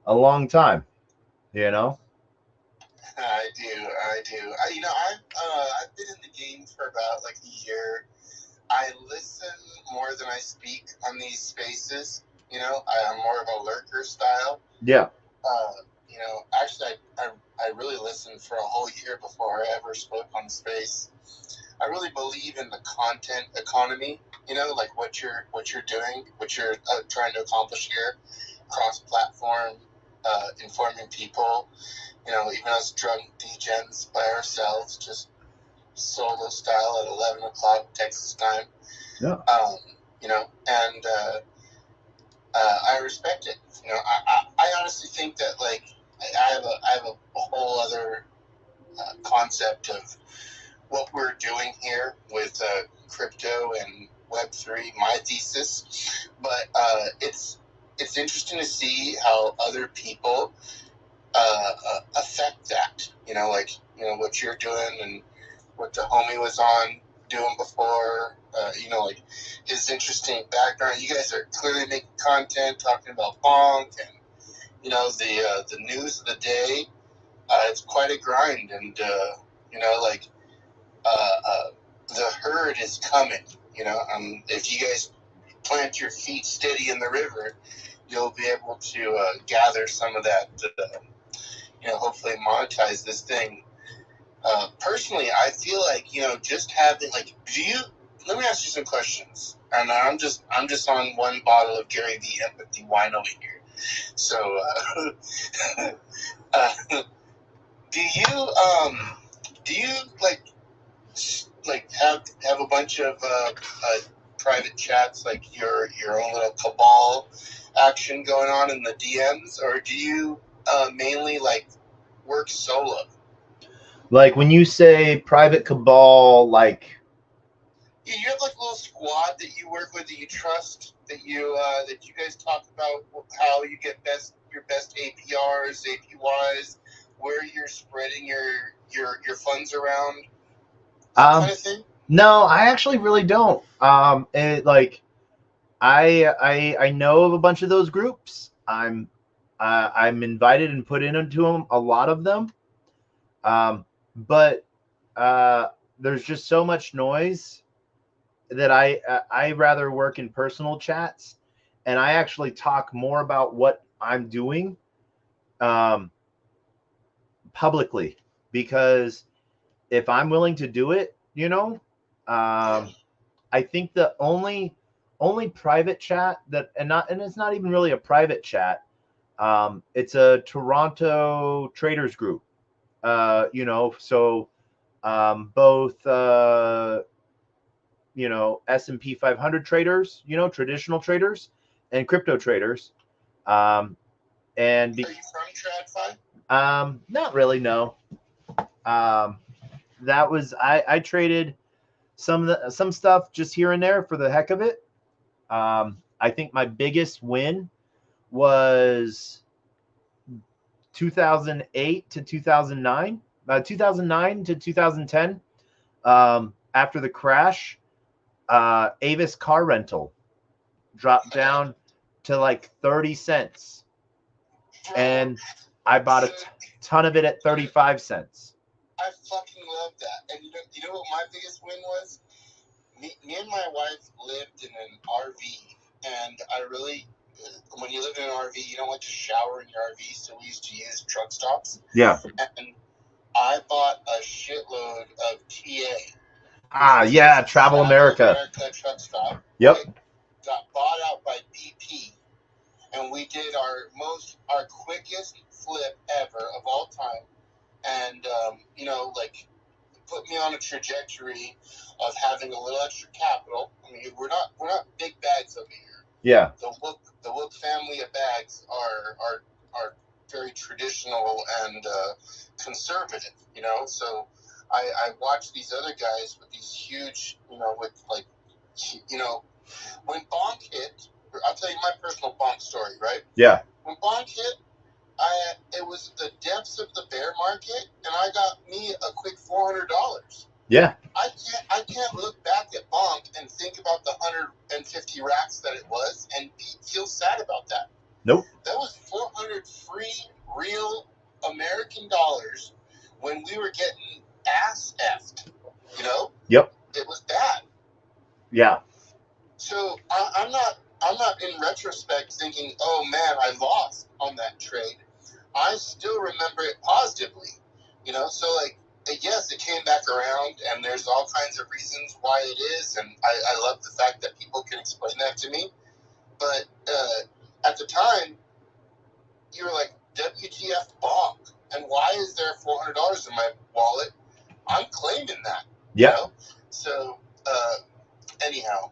Speaker 1: a long time.
Speaker 3: I do. I've been in the game for about like a year. I listen more than I speak on these spaces. I'm more of a lurker style.
Speaker 1: Yeah.
Speaker 3: Actually, I really listened for a whole year before I ever spoke on space. I really believe in the content economy. Like what you're doing, what you're trying to accomplish here, cross-platform, informing people. Even us drunk degens by ourselves, just solo style at 11 o'clock Texas time.
Speaker 1: Yeah.
Speaker 3: And I respect it. I honestly think that like I have a whole other concept of what we're doing here with crypto and Web3, my thesis. But it's interesting to see how other people affect that. What you're doing and what the homie was on doing before. Like his interesting background. You guys are clearly making content talking about BONK and the news of the day. It's quite a grind, and the herd is coming. If you guys plant your feet steady in the river, you'll be able to gather some of that. Hopefully monetize this thing. Personally, I feel like just having like, let me ask you some questions. And I'm just on one bottle of Gary V Empathy wine over here. So, do you like have a bunch of private chats, like your own little cabal action going on in the DMs, or do you mainly like work solo?
Speaker 1: Like when you say private cabal, like
Speaker 3: you have like a little squad that you work with, that you trust, that you guys talk about how you get your best APRs, APYs, where you're spreading your funds around, that kind of thing.
Speaker 1: No, I actually really don't. I know of a bunch of those groups. I'm invited and put into them, a lot of them. But there's just so much noise that I rather work in personal chats, and I actually talk more about what I'm doing publicly, because if I'm willing to do it, I think the only private chat that and it's not even really a private chat. It's a Toronto traders group. So both S&P 500 traders, traditional traders, and crypto traders. And
Speaker 3: are you from TradFi?
Speaker 1: Not really, no. That was I traded some stuff just here and there for the heck of it. I think my biggest win was 2008 to 2009, 2009 to 2010. After the crash, Avis car rental dropped down to like 30 cents. And I bought a ton of it at 35 cents.
Speaker 3: I fucking love that. And you know what my biggest win was? Me and my wife lived in an RV, and I really, when you live in an RV, you don't like to shower in your RV, so we used to use truck stops.
Speaker 1: Yeah.
Speaker 3: And I bought a shitload of TA.
Speaker 1: Yeah, Travel America
Speaker 3: truck stop.
Speaker 1: Yep.
Speaker 3: It got bought out by BP, and we did our quickest flip ever of all time, and like put me on a trajectory of having a little extra capital. I mean, we're not big bags over here.
Speaker 1: Yeah.
Speaker 3: The Wook family of bags are very traditional and conservative, So I watch these other guys with these huge, with like, when BONK hit. I'll tell you my personal BONK story, right?
Speaker 1: Yeah.
Speaker 3: When BONK hit, it was the depths of the bear market, and I got me a quick $400.
Speaker 1: Yeah.
Speaker 3: I can't look back at BONK and think about the 150 racks that it was and feel sad about that.
Speaker 1: Nope.
Speaker 3: That was 400 free, real American dollars when we were getting ass effed.
Speaker 1: Yep.
Speaker 3: It was bad.
Speaker 1: Yeah. So
Speaker 3: I'm not in retrospect thinking, oh man, I lost on that trade. I still remember it positively, So like, yes, it came back around, and there's all kinds of reasons why it is, and I love the fact that people can explain that to me. But at the time, you were like, WTF BONK, and why is there $400 in my wallet? I'm claiming that.
Speaker 1: Yeah.
Speaker 3: So anyhow,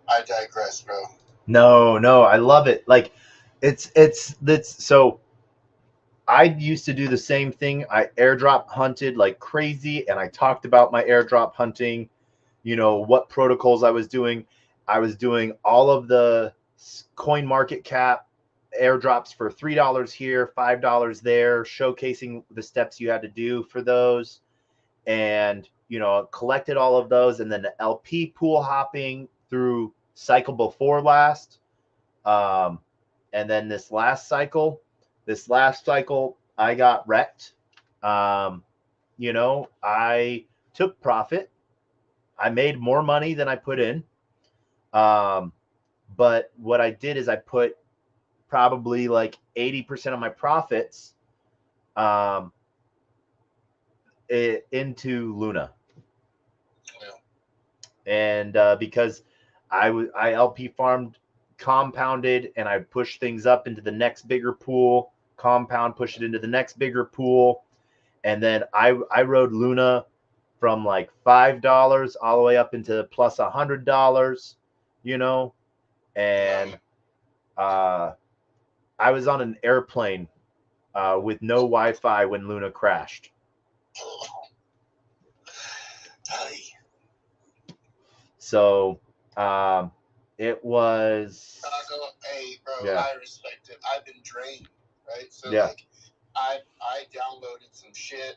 Speaker 3: I digress, bro.
Speaker 1: No, I love it. Like, it's so. I used to do the same thing. I airdrop hunted like crazy, and I talked about my airdrop hunting, what protocols I was doing. I was doing all of the coin market cap airdrops for $3 here, $5 there, showcasing the steps you had to do for those, and collected all of those, and then the LP pool hopping through cycle before last, and then this last cycle, I got wrecked. I took profit. I made more money than I put in. But what I did is I put probably like 80% of my profits into Luna. And because I LP farmed, compounded, and I pushed things up into the next bigger pool, compound, push it into the next bigger pool. And then I rode Luna from like $5 all the way up into plus $100, and I was on an airplane with no Wi-Fi when Luna crashed. So it was.
Speaker 3: Hey, bro,
Speaker 1: yeah.
Speaker 3: I respect it. I've been drained, right? So
Speaker 1: yeah.
Speaker 3: like, I downloaded some shit.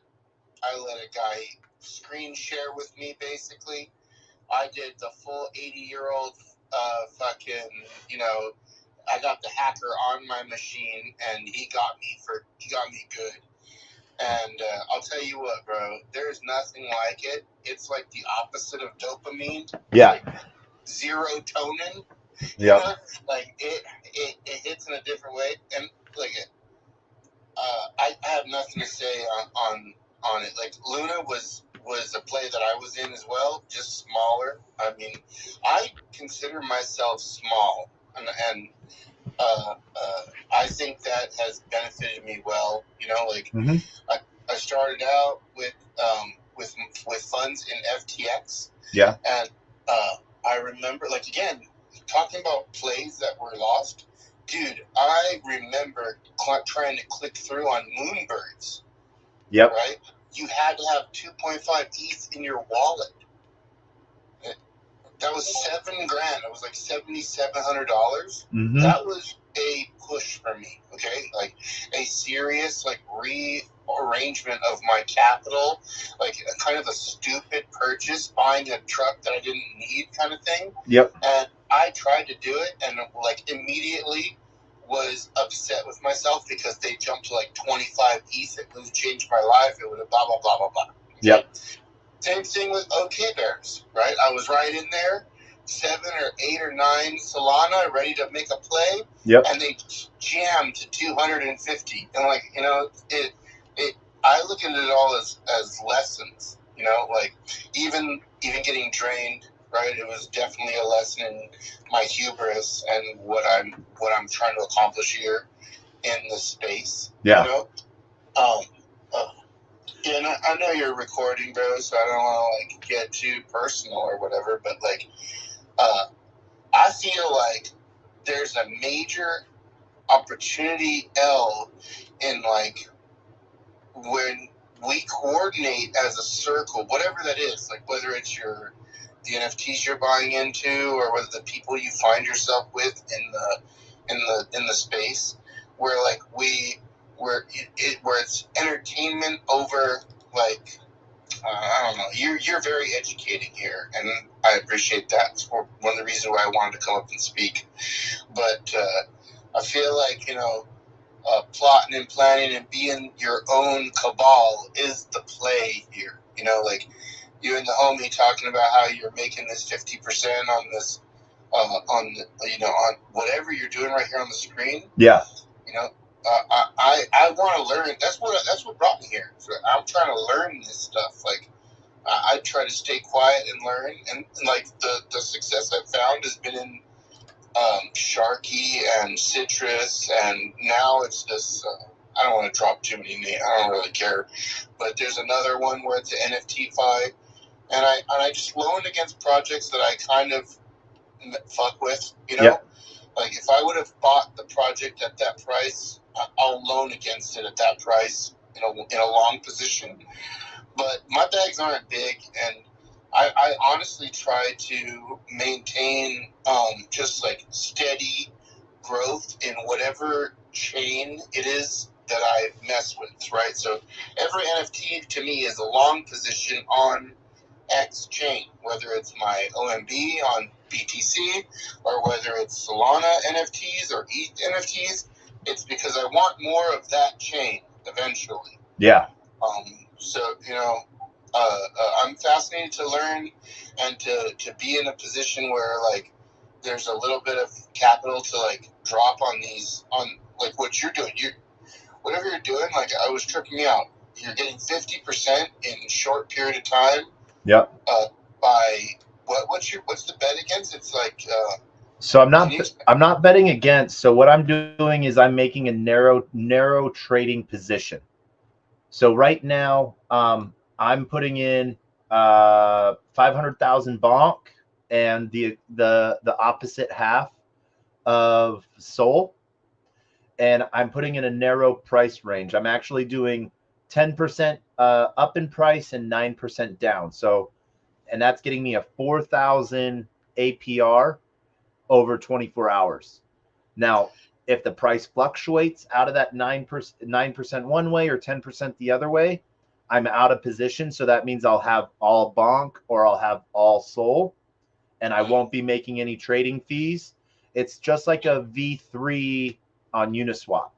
Speaker 3: I let a guy screen share with me, basically. I did the full 80-year-old fucking, I got the hacker on my machine, and he got me good. And I'll tell you what, bro, there's nothing like it. It's like the opposite of dopamine.
Speaker 1: Yeah.
Speaker 3: Like serotonin.
Speaker 1: Yeah.
Speaker 3: Like it hits in a different way. And like I have nothing to say on it. Like Luna was a play that I was in as well, just smaller. I mean, I consider myself small, and I think that has benefited me well. Like
Speaker 1: mm-hmm.
Speaker 3: I started out with funds in FTX.
Speaker 1: Yeah.
Speaker 3: And I remember, like, again, talking about plays that were lost. Dude, I remember trying to click through on Moonbirds.
Speaker 1: Yep.
Speaker 3: Right? You had to have 2.5 ETH in your wallet. That was $7,000. It was like $7,700.
Speaker 1: Mm-hmm.
Speaker 3: That was a push for me, okay? Like a serious like rearrangement of my capital, like a kind of a stupid purchase, buying a truck that I didn't need kind of thing.
Speaker 1: Yep.
Speaker 3: And I tried to do it and like immediately was upset with myself because they jumped to like 25 ETH. It would have changed my life. It would have blah, blah, blah, blah, blah. Okay?
Speaker 1: Yep.
Speaker 3: Same thing with OK Bears, right? I was right in there, 7 or 8 or 9 Solana, ready to make a play.
Speaker 1: Yep.
Speaker 3: And they jammed to 250. And like, you know, I look at it all as lessons, you know, like even getting drained, right? It was definitely a lesson in my hubris and what I'm trying to accomplish here in the space.
Speaker 1: Yeah.
Speaker 3: You know? Yeah, and I know you're recording, bro, so I don't want to like get too personal or whatever, but like I feel like there's a major opportunity in like when we coordinate as a circle, whatever that is, like whether it's the NFTs you're buying into or whether the people you find yourself with in the space where like where it's entertainment over like I don't know. You're very educating here, and I appreciate that. It's one of the reasons why I wanted to come up and speak. But I feel like plotting and planning and being your own cabal is the play here. You know, like you and the homie talking about how you're making this 50% on this on whatever you're doing right here on the screen.
Speaker 1: Yeah.
Speaker 3: You know, I want to learn. That's what brought me here. So I'm trying to learn this stuff. Like I try to stay quiet and learn. And like the success I've found has been in Sharky and Citrus, and now it's this. I don't want to drop too many names. I don't really care. But there's another one where it's an NFT fi, and I just loan against projects that I kind of fuck with. You know.
Speaker 1: Yep.
Speaker 3: Like if I would have bought the project at that price, I'll loan against it at that price in a long position. But my bags aren't big, and I honestly try to maintain just like steady growth in whatever chain it is that I mess with, right? So every NFT to me is a long position on X chain, whether it's my OMB on BTC or whether it's Solana NFTs or ETH NFTs. It's because I want more of that chain eventually.
Speaker 1: Yeah.
Speaker 3: So I'm fascinated to learn and to be in a position where like there's a little bit of capital to like drop on these on like what you're doing. Whatever you're doing, like I was tripping me out. You're getting 50% in a short period of time.
Speaker 1: Yep.
Speaker 3: By what's the bet against? It's like
Speaker 1: so I'm not betting against. So what I'm doing is I'm making a narrow trading position. So right now I'm putting in 500,000 BONK and the opposite half of Sol, and I'm putting in a narrow price range. I'm actually doing 10% up in price and 9% down. So, and that's getting me a 4,000 APR over 24 hours. Now, if the price fluctuates out of that 9% one way or 10% the other way, I'm out of position. So that means I'll have all BONK or I'll have all Sol, and I won't be making any trading fees. It's just like a V3 on Uniswap.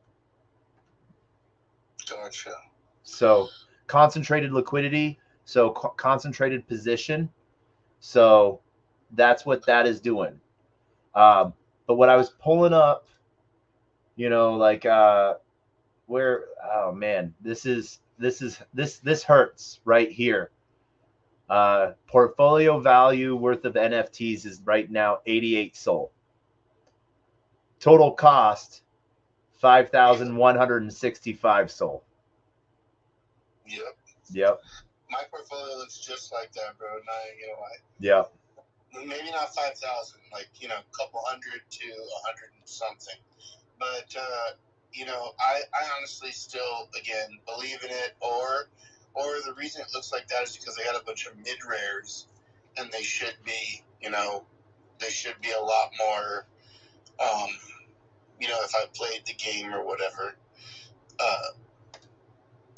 Speaker 3: Gotcha.
Speaker 1: So concentrated liquidity, so concentrated position. So that's what that is doing. But what I was pulling up, like where, oh man, this hurts right here. Portfolio value worth of NFTs is right now 88 Sol. Total cost 5,165 Sol. Yep.
Speaker 3: My portfolio looks just like that, bro. Not gonna lie.
Speaker 1: Yep.
Speaker 3: Maybe not 5,000, like a couple hundred to 100 and something. But I honestly still again believe in it, or the reason it looks like that is because they got a bunch of mid rares, and they should be a lot more if I played the game or whatever.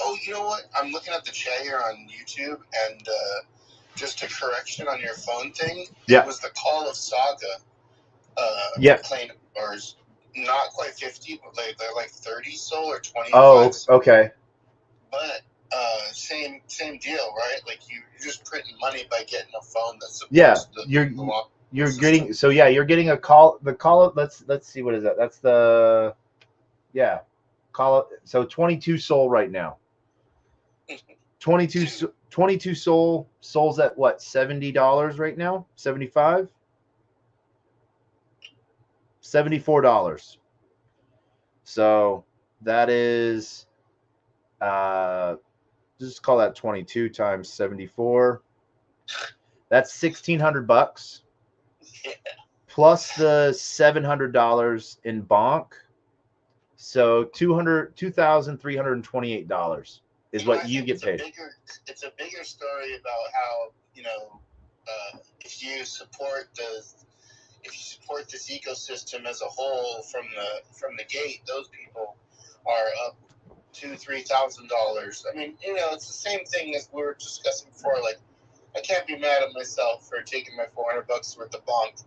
Speaker 3: Oh, you know what? I'm looking at the chat here on YouTube, and just a correction on your phone thing.
Speaker 1: Yeah.
Speaker 3: It was the Call of Saga.
Speaker 1: Yeah.
Speaker 3: Claim or not quite 50, but they're like 30 soul or 25.
Speaker 1: Oh, okay.
Speaker 3: But same deal, right? Like you're just printing money by getting a phone that supports
Speaker 1: you're getting you're getting a call. The call. Let's see, what is that? That's the call. So 22 soul right now. 22 souls at what? $70 right now? 75? $74. So that is just call that 22 times 74. That's $1,600 plus the $700 in BONK. So $2,328 is what you get paid.
Speaker 3: It's a bigger story about how if you support this ecosystem as a whole from the gate, those people are up $2,000-$3,000. I mean, it's the same thing as we were discussing before. Like, I can't be mad at myself for taking my $400 worth of BONK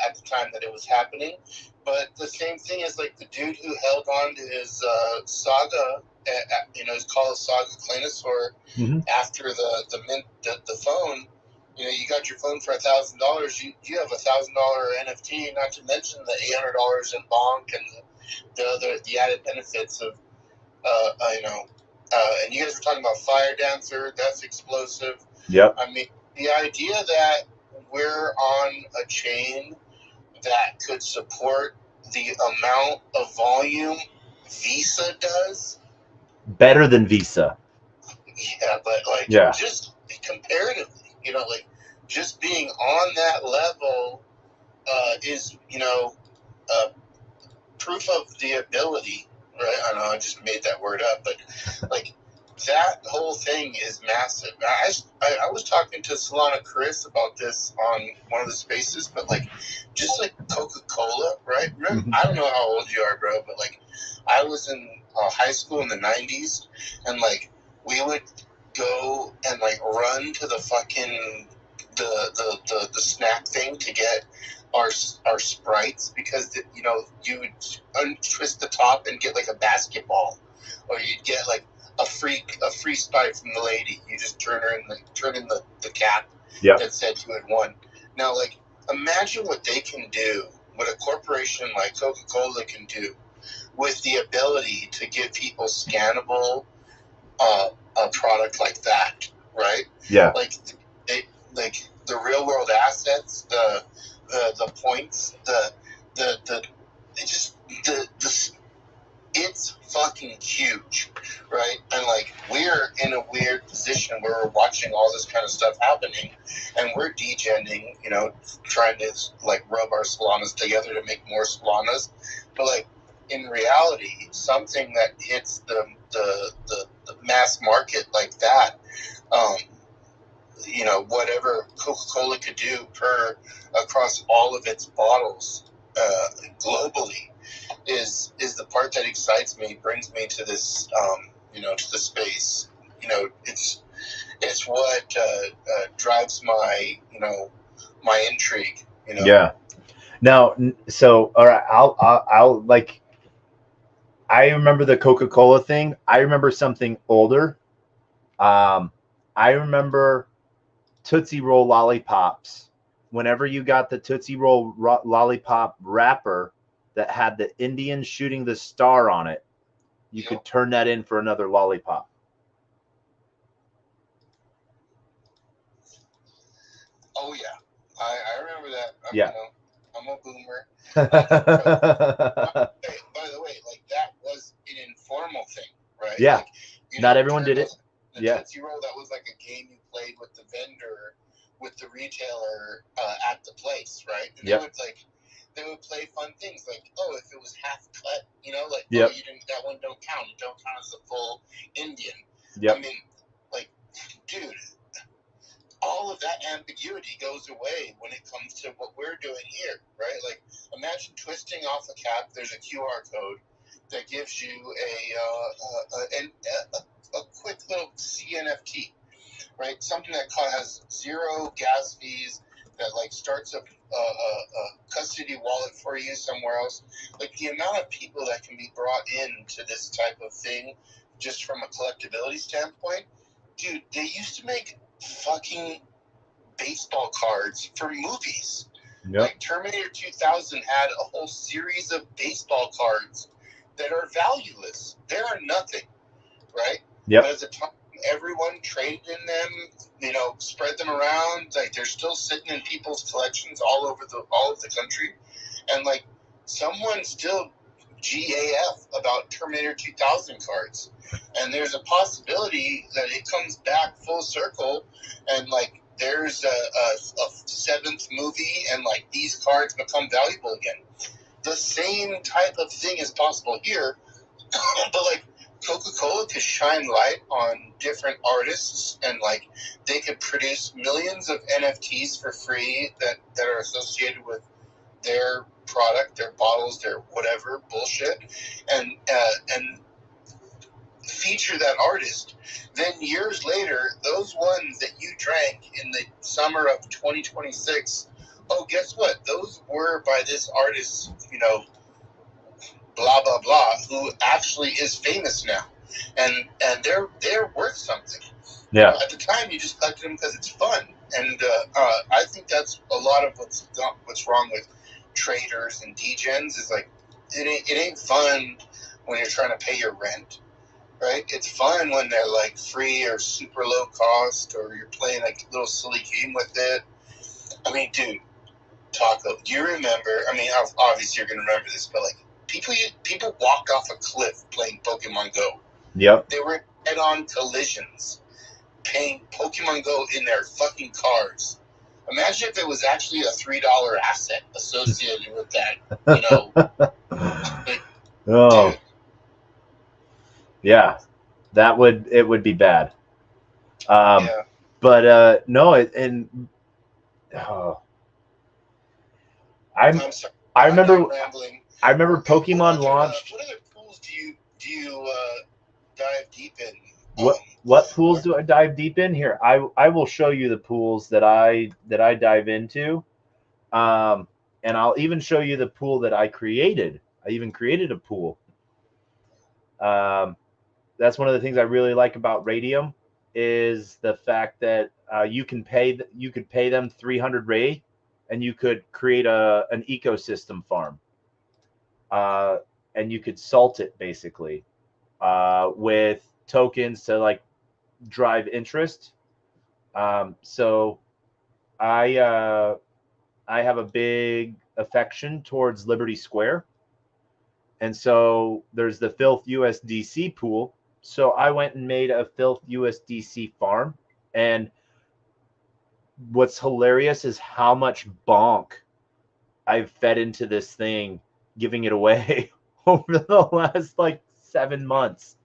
Speaker 3: at the time that it was happening. But the same thing is like the dude who held on to his Saga, his Call of Saga Clanosaur after the phone. You got your phone for $1,000. You have $1,000 NFT, not to mention the $800 in BONK and the added benefits of and you guys were talking about Fire Dancer. That's explosive.
Speaker 1: Yep.
Speaker 3: I mean, the idea that we're on a chain that could support the amount of volume Visa does.
Speaker 1: Better than Visa.
Speaker 3: Yeah, but just comparatively, just being on that level is, proof of the ability, right? I don't know, I just made that word up, but that whole thing is massive. I was talking to Solana Chris about this on one of the spaces, but just like Coca-Cola, right? Remember, I don't know how old you are, bro, but I was in high school in the 90s, and we would go and run to the fucking the snack thing to get our Sprites, because you would untwist the top and get a basketball, or you'd get a free Sprite from the lady. You just turn in the cap that said you had won. Now, imagine what they can do, what a corporation like Coca-Cola can do, with the ability to give people scannable a product like that, right?
Speaker 1: Yeah.
Speaker 3: The real world assets, the points, it's fucking huge, right? And we're in a weird position where we're watching all this kind of stuff happening, and we're degenning, trying to rub our Solanas together to make more Solanas, but in reality, something that hits the mass market like that, whatever Coca-Cola could do across all of its bottles globally is the part that excites me, brings me to this, to the space. It's what drives my, my intrigue.
Speaker 1: Yeah. Now, so all right, I'll I remember the Coca-Cola thing. I remember something older. I remember Tootsie Roll lollipops. Whenever you got the Tootsie Roll lollipop wrapper that had the Indian shooting the star on it, you could turn that in for another lollipop.
Speaker 3: Oh yeah, I remember that. I'm a boomer. By the way, that was an informal thing, right?
Speaker 1: Yeah. Not everyone did it.
Speaker 3: The Tootsie Roll, that was a game you played with the vendor, with the retailer at the place, right? And they would play fun things if it was half cut, you didn't, that one don't count. It don't count as a full Indian.
Speaker 1: Yep.
Speaker 3: I mean, dude, all of that ambiguity goes away when it comes to what we're doing here, right? Imagine twisting off a cap. There's a QR code that gives you a quick little CNFT, right? Something that has zero gas fees, that like starts a custody wallet for you somewhere else. Like the amount of people that can be brought into this type of thing, just from a collectability standpoint, dude. They used to make fucking baseball cards for movies.
Speaker 1: Yep.
Speaker 3: Like Terminator 2000 had a whole series of baseball cards that are valueless. They are nothing, right?
Speaker 1: Yep.
Speaker 3: But at the time, everyone traded in them, you know, spread them around. Like they're still sitting in people's collections all over the country, and like someone still GAF about Terminator 2000 cards, and there's a possibility that it comes back full circle, and like there's a seventh movie, and like these cards become valuable again. The same type of thing is possible here, but like Coca-Cola could shine light on different artists, and like they could produce millions of NFTs for free that are associated with their product, their bottles, their whatever bullshit, and feature that artist. Then years later, those ones that you drank in the summer of 2026, oh, guess what? Those were by this artist, you know, blah blah blah, who actually is famous now, and they're worth something.
Speaker 1: Yeah.
Speaker 3: At the time, you just collected them because it's fun, and I think that's a lot of what's wrong with traders and degens. Is like it ain't fun when you're trying to pay your rent, right? It's fun when they're like free or super low cost, or you're playing like a little silly game with it. I mean, dude, Taco, do you remember? I mean, obviously you're gonna remember this, but like people walked off a cliff playing Pokemon Go.
Speaker 1: Yep.
Speaker 3: They were head-on collisions paying Pokemon Go in their fucking cars. Imagine if it was actually a $3 asset associated with that, you know.
Speaker 1: Oh.
Speaker 3: Dude.
Speaker 1: Yeah. It would be bad.
Speaker 3: Yeah.
Speaker 1: But no,
Speaker 3: I'm sorry.
Speaker 1: I remember
Speaker 3: I'm rambling.
Speaker 1: I remember Pokemon launched.
Speaker 3: What other pools do you dive deep in?
Speaker 1: What pools do I dive deep in here? I will show you the pools that I dive into, and I'll even show you the pool that I created. I even created a pool. That's one of the things I really like about Radium, is the fact that you could pay them 300 Ray, and you could create an ecosystem farm, and you could salt it basically with tokens to like drive interest. So I have a big affection towards Liberty Square, and so there's the Filth USDC pool. So I went and made a Filth USDC farm, and what's hilarious is how much BONK I've fed into this thing, giving it away over the last like 7 months.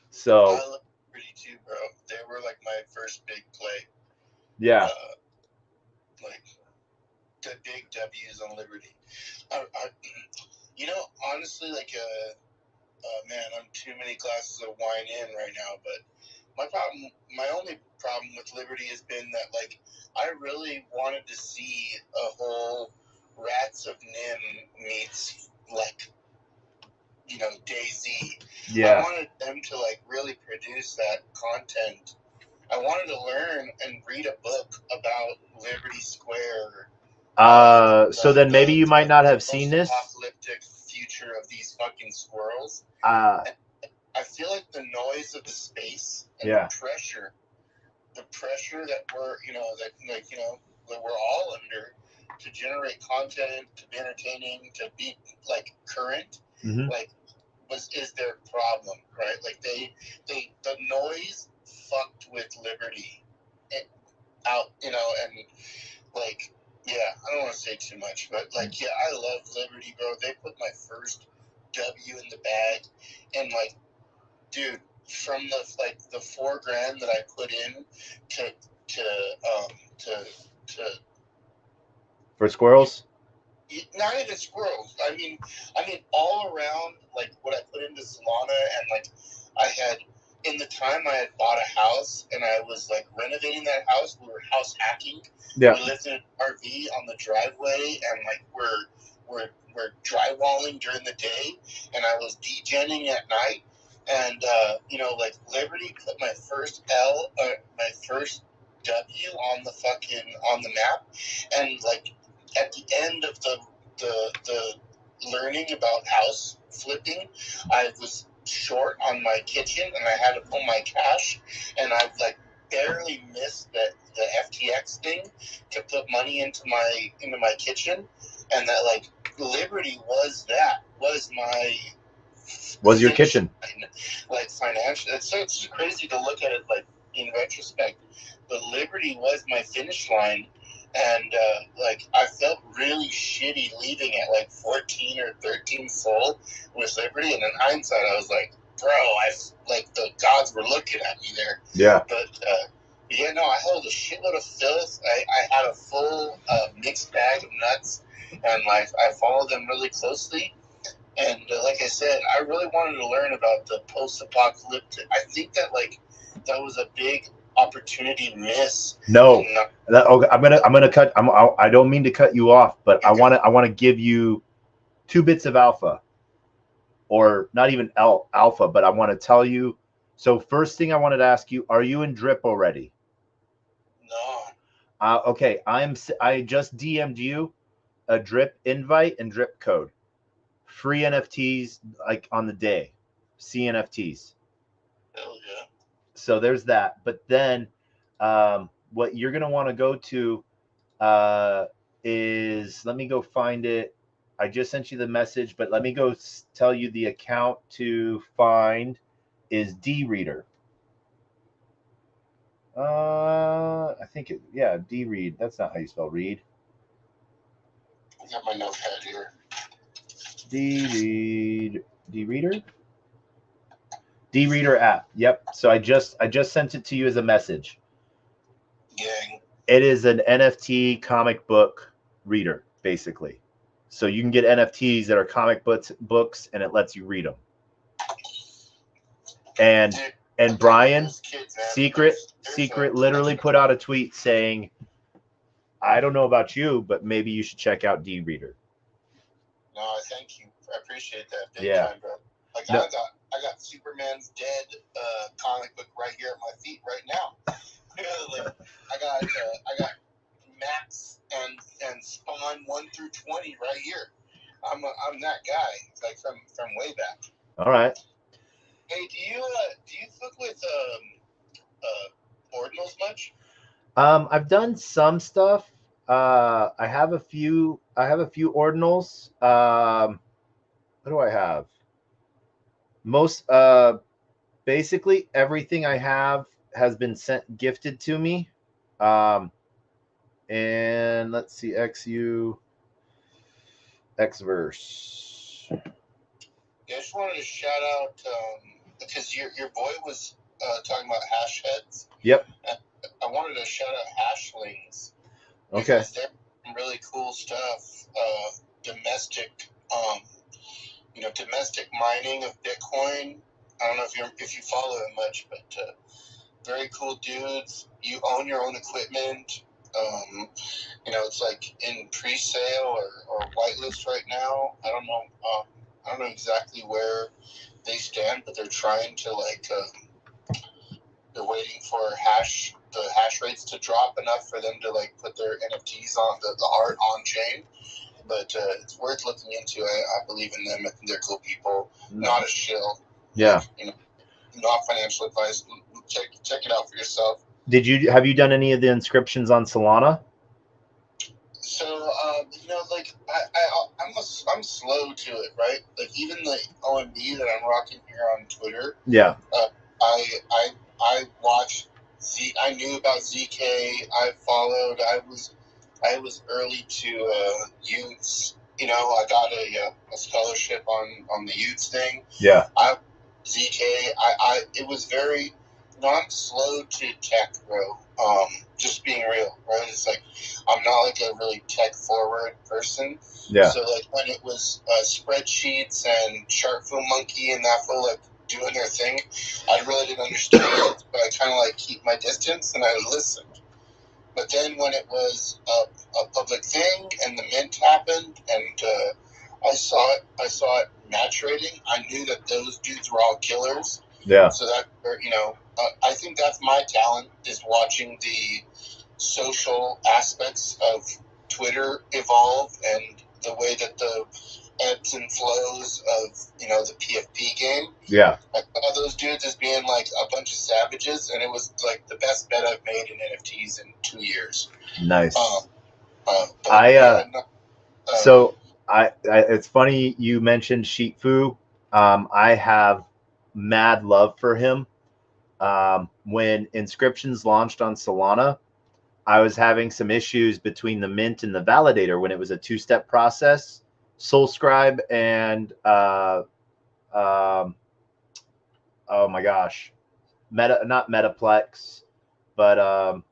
Speaker 1: So
Speaker 3: I love Liberty too, bro. They were like my first big play.
Speaker 1: yeah.
Speaker 3: Like the big W's on Liberty. You know, honestly, like man, I'm too many glasses of wine in right now, but my only problem with Liberty has been that like I really wanted to see a whole Rats of Nim meets like, you know, DayZ.
Speaker 1: Yeah.
Speaker 3: I wanted them to like really produce that content. I wanted to learn and read a book about Liberty Square.
Speaker 1: So then maybe you might not have seen this.
Speaker 3: Apocalyptic future of these fucking squirrels. I feel like the noise of the space and the pressure that we're, you know, that like, you know, that we're all under to generate content, to be entertaining, to be like current, like is their problem, right? Like the noise fucked with Liberty out, you know, and like, yeah, I don't want to say too much, but like, yeah, I love Liberty, bro. They put my first W in the bag, and like, dude, from the $4,000 that I put in to
Speaker 1: for squirrels.
Speaker 3: not even squirrels. I mean, all around, like what I put into Solana, and like I had in the time I had bought a house and I was like renovating that house. We were house hacking.
Speaker 1: Yeah.
Speaker 3: We lived in an RV on the driveway, and like we're drywalling during the day, and I was degenning at night. And like Liberty put my first my first W on the map, and like at the end of the learning about house flipping, I was short on my kitchen and I had to pull my cash, and I've like barely missed the FTX thing to put money into my kitchen, and that like Liberty was
Speaker 1: your kitchen,
Speaker 3: like financial. It's crazy to look at it like in retrospect, but Liberty was my finish line. And like I felt really shitty leaving at like 14 or 13 soul with Liberty, and in hindsight I was like, bro, like the gods were looking at me there.
Speaker 1: Yeah.
Speaker 3: But yeah, no, I held a shitload of filth. I had a full mixed bag of nuts, and like I followed them really closely. And like I said, I really wanted to learn about the post-apocalyptic. I think that like that was a big opportunity miss.
Speaker 1: No, I'm gonna cut. I don't mean to cut you off, but I want to give you 2 bits of alpha, or not even alpha, but I want to tell you. So first thing I wanted to ask you: are you in Drip already?
Speaker 3: No.
Speaker 1: Okay, I just DM'd you a Drip invite and Drip code, free NFTs like on the day, CNFTs.
Speaker 3: Hell yeah.
Speaker 1: So there's that. But then what you're going to want to go to is, let me go find it. I just sent you the message, but let me go tell you the account to find is D-Reader. I think D-Read. That's not how you spell read.
Speaker 3: I got my notepad here.
Speaker 1: D-Reader? D-Reader app. Yep. So I just sent it to you as a message.
Speaker 3: Gang.
Speaker 1: It is an NFT comic book reader, basically. So you can get NFTs that are comic books, and it lets you read them. And Brian, Secret literally put out a tweet saying, I don't know about you, but maybe you should check out D-Reader.
Speaker 3: No, thank you. I appreciate that big time, bro. Like no. I got Superman's Dead comic book right here at my feet right now. Like I got Max and Spawn 1 through 20 right here. I'm that guy, like from way back.
Speaker 1: All right.
Speaker 3: Hey, do you fuck with ordinals much?
Speaker 1: I've done some stuff. I have a few ordinals. What do I have? Most basically everything I have has been gifted to me. And let's see, Xverse.
Speaker 3: Yeah, I just wanted to shout out because your boy was talking about hash heads.
Speaker 1: Yep.
Speaker 3: I wanted to shout out hashlings.
Speaker 1: Okay.
Speaker 3: Because they're really cool stuff. Domestic mining of Bitcoin. I don't know if you follow them much, but very cool dudes. You own your own equipment. It's like in pre-sale or whitelist right now. I don't know exactly where they stand, but they're trying to they're waiting for the hash rates to drop enough for them to like put their NFTs on the art on chain. But it's worth looking into. I believe in them. I think they're cool people. Not a shill.
Speaker 1: Yeah.
Speaker 3: Not financial advice. Check it out for yourself.
Speaker 1: Have you done any of the inscriptions on Solana?
Speaker 3: So I'm slow to it, right? Like even the OMB that I'm rocking here on Twitter.
Speaker 1: Yeah.
Speaker 3: I watched I knew about ZK. I followed. I was early to Utes. I got a scholarship on the Utes thing.
Speaker 1: Yeah.
Speaker 3: ZK. It was very not slow to tech, bro. Just being real, right? It's like I'm not like a really tech forward person.
Speaker 1: Yeah.
Speaker 3: So like when it was spreadsheets and SharkFilmMonkey and that fool like doing their thing, I really didn't understand it, but I kind of like keep my distance and I listened. But then when it was a public thing and the mint happened and I saw it maturating, I knew that those dudes were all killers.
Speaker 1: Yeah.
Speaker 3: So that, I think that's my talent, is watching the social aspects of Twitter evolve and the way that the ebbs and flows of, the PFP game.
Speaker 1: Yeah.
Speaker 3: I saw those dudes as being like a bunch of savages, and it was like the best bet I've made in NFTs in 2 years.
Speaker 1: Nice.
Speaker 3: But
Speaker 1: so it's funny you mentioned Shifu. I have mad love for him. When inscriptions launched on Solana, I was having some issues between the mint and the validator when it was a two-step process. SoulScribe and oh my gosh, not Metaplex, but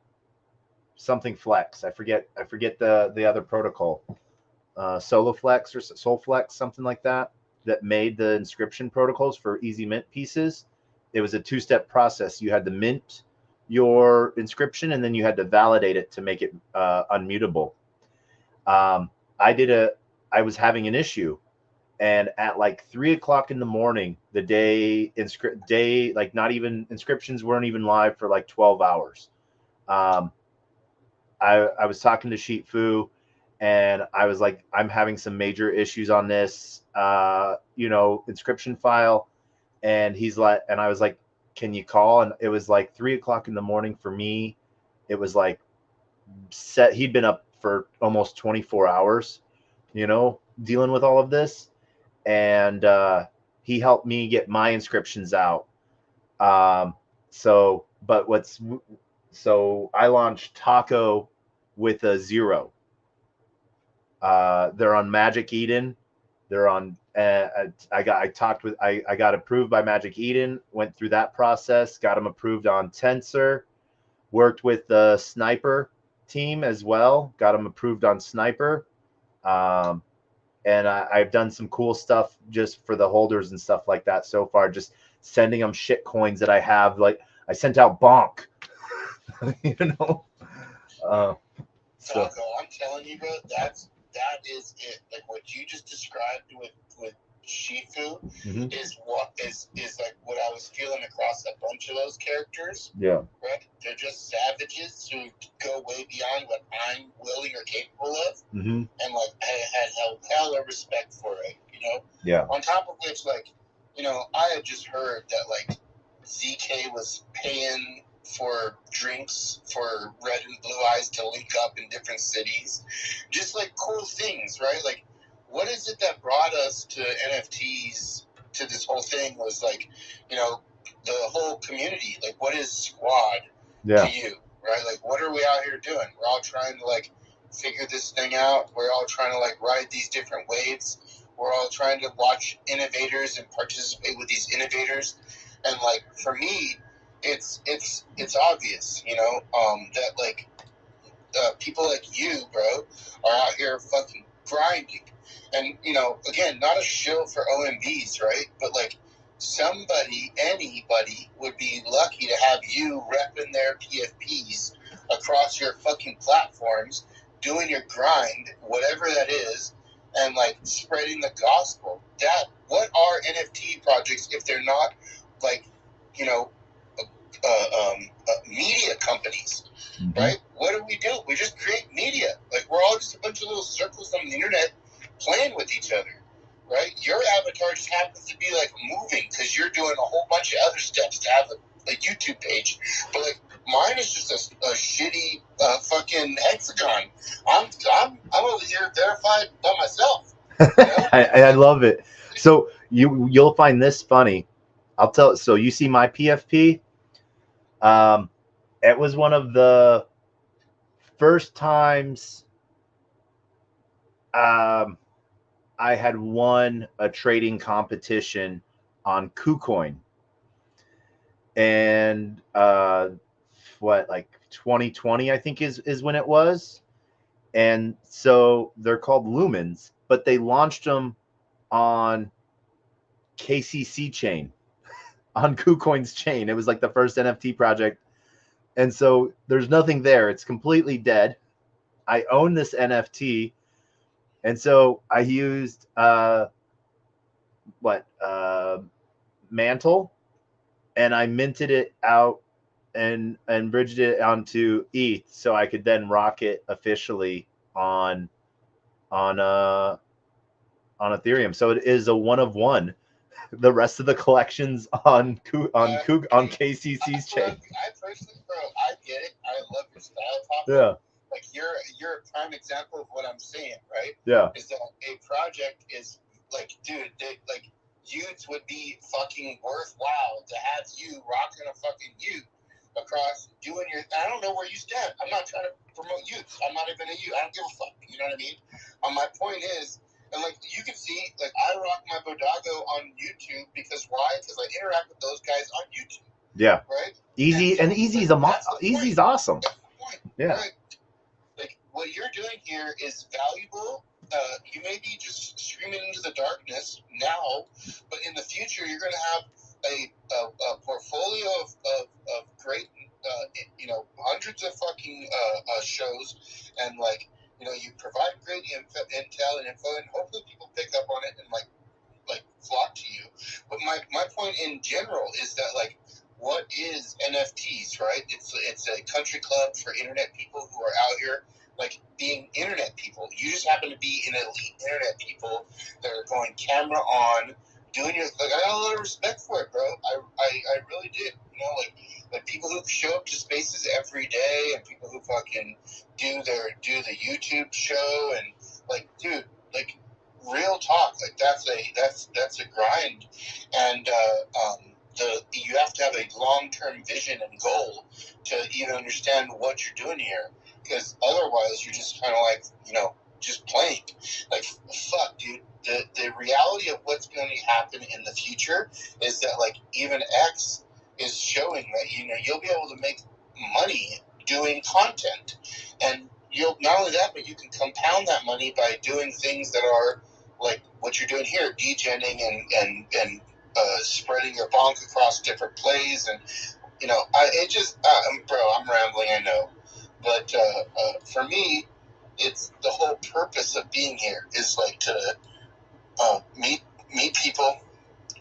Speaker 1: something Flex. I forget the other protocol. Soloflex or Soulflex, something like that made the inscription protocols for easy mint pieces. It was a two-step process. You had to mint your inscription and then you had to validate it to make it unmutable. I was having an issue, and at like 3 o'clock in the morning, the day like not even inscriptions weren't even live for like 12 hours. I was talking to Shifu, and I was like, I'm having some major issues on this, inscription file. And he's like, and I was like, can you call? And it was like 3 o'clock in the morning for me. It was like he'd been up for almost 24 hours, dealing with all of this. And he helped me get my inscriptions out. So I launched Taco with a 0. They're on Magic Eden. They're on. I got approved by Magic Eden. Went through that process. Got them approved on Tensor. Worked with the Sniper team as well. Got them approved on Sniper. And I've done some cool stuff just for the holders and stuff like that so far. Just sending them shit coins that I have. Like I sent out BONK.
Speaker 3: Taco, I'm telling you, bro, that is it. Like what you just described with Shifu is like what I was feeling across a bunch of those characters.
Speaker 1: Yeah.
Speaker 3: Right? They're just savages who go way beyond what I'm willing or capable of.
Speaker 1: Mm-hmm.
Speaker 3: And like I had hella respect for it,
Speaker 1: Yeah.
Speaker 3: On top of which, like, I had just heard that like ZK was paying for drinks for Red and Blue Eyes to link up in different cities. Just like cool things, right? Like, what is it that brought us to NFTs, to this whole thing, was like, the whole community. Like, what is Squad to you, right? Like, what are we out here doing? We're all trying to like figure this thing out. We're all trying to like ride these different waves. We're all trying to watch innovators and participate with these innovators. And like, for me, it's obvious, that like people like you, bro, are out here fucking grinding. And, again, not a shill for OMBs, right? But like anybody would be lucky to have you repping their PFPs across your fucking platforms, doing your grind, whatever that is, and like spreading the gospel. What are NFT projects if they're not like, media companies, right? What do? We just create media. Like, we're all just a bunch of little circles on the internet playing with each other, right? Your avatar just happens to be like moving because you're doing a whole bunch of other steps to have a YouTube page, but like mine is just a shitty fucking hexagon. I'm over here verified by myself.
Speaker 1: I love it. So you'll find this funny. I'll tell. So you see my PFP. It was one of the first times I had won a trading competition on KuCoin. and like 2020 I think is when it was. And so they're called lumens, but they launched them on KCC chain, on KuCoin's chain. It was like the first NFT project. And so there's nothing there. It's completely dead. I own this NFT. And so I used Mantle, and I minted it out and bridged it onto ETH so I could then rock it officially on Ethereum. So it is a one of one. The rest of the collections on KCC's chain.
Speaker 3: I personally, bro, I get it. I love your style, Pop.
Speaker 1: Yeah.
Speaker 3: Like you're a prime example of what I'm saying, right?
Speaker 1: Yeah.
Speaker 3: Is that a project is like, dude, like youths would be fucking worthwhile to have you rocking a fucking youth across doing your. I don't know where you stand. I'm not trying to promote youth. I'm not even a youth. I don't give a fuck. You know what I mean? My point is. And like you can see, like I rock my Bodago on YouTube because why? Because I interact with those guys on YouTube.
Speaker 1: Yeah.
Speaker 3: Right.
Speaker 1: Easy and Easy's Easy's awesome.
Speaker 3: That's the point.
Speaker 1: Yeah.
Speaker 3: Right? Like what you're doing here is valuable. You may be just streaming into the darkness now, but in the future you're going to have a portfolio of great, hundreds of fucking shows, and like. You provide great intel and info, and hopefully people pick up on it and like flock to you. But my point in general is that like, what is NFTs, right? It's a country club for internet people who are out here like being internet people. You just happen to be an elite internet people that are going camera on, doing your like. I got a lot of respect for it, bro. I really did. Like people who show up to spaces every day and people who fucking do the YouTube show and like, dude, like real talk, like that's a grind, and you have to have a long-term vision and goal to even understand what you're doing here, because otherwise you're just kind of like just playing. Like fuck, dude. The reality of what's going to happen in the future is that like even X is showing that you'll be able to make money doing content, and you'll not only that, but you can compound that money by doing things that are like what you're doing here, degenning and spreading your bonk across different plays, and I'm rambling, I know, but for me, it's the whole purpose of being here is like to meet people,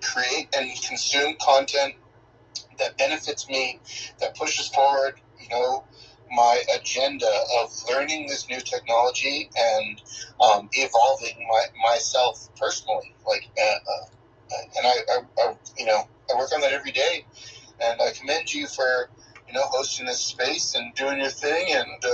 Speaker 3: create and consume content that benefits me, that pushes forward, my agenda of learning this new technology and evolving myself personally. Like, and I work on that every day. And I commend you for, hosting this space and doing your thing and,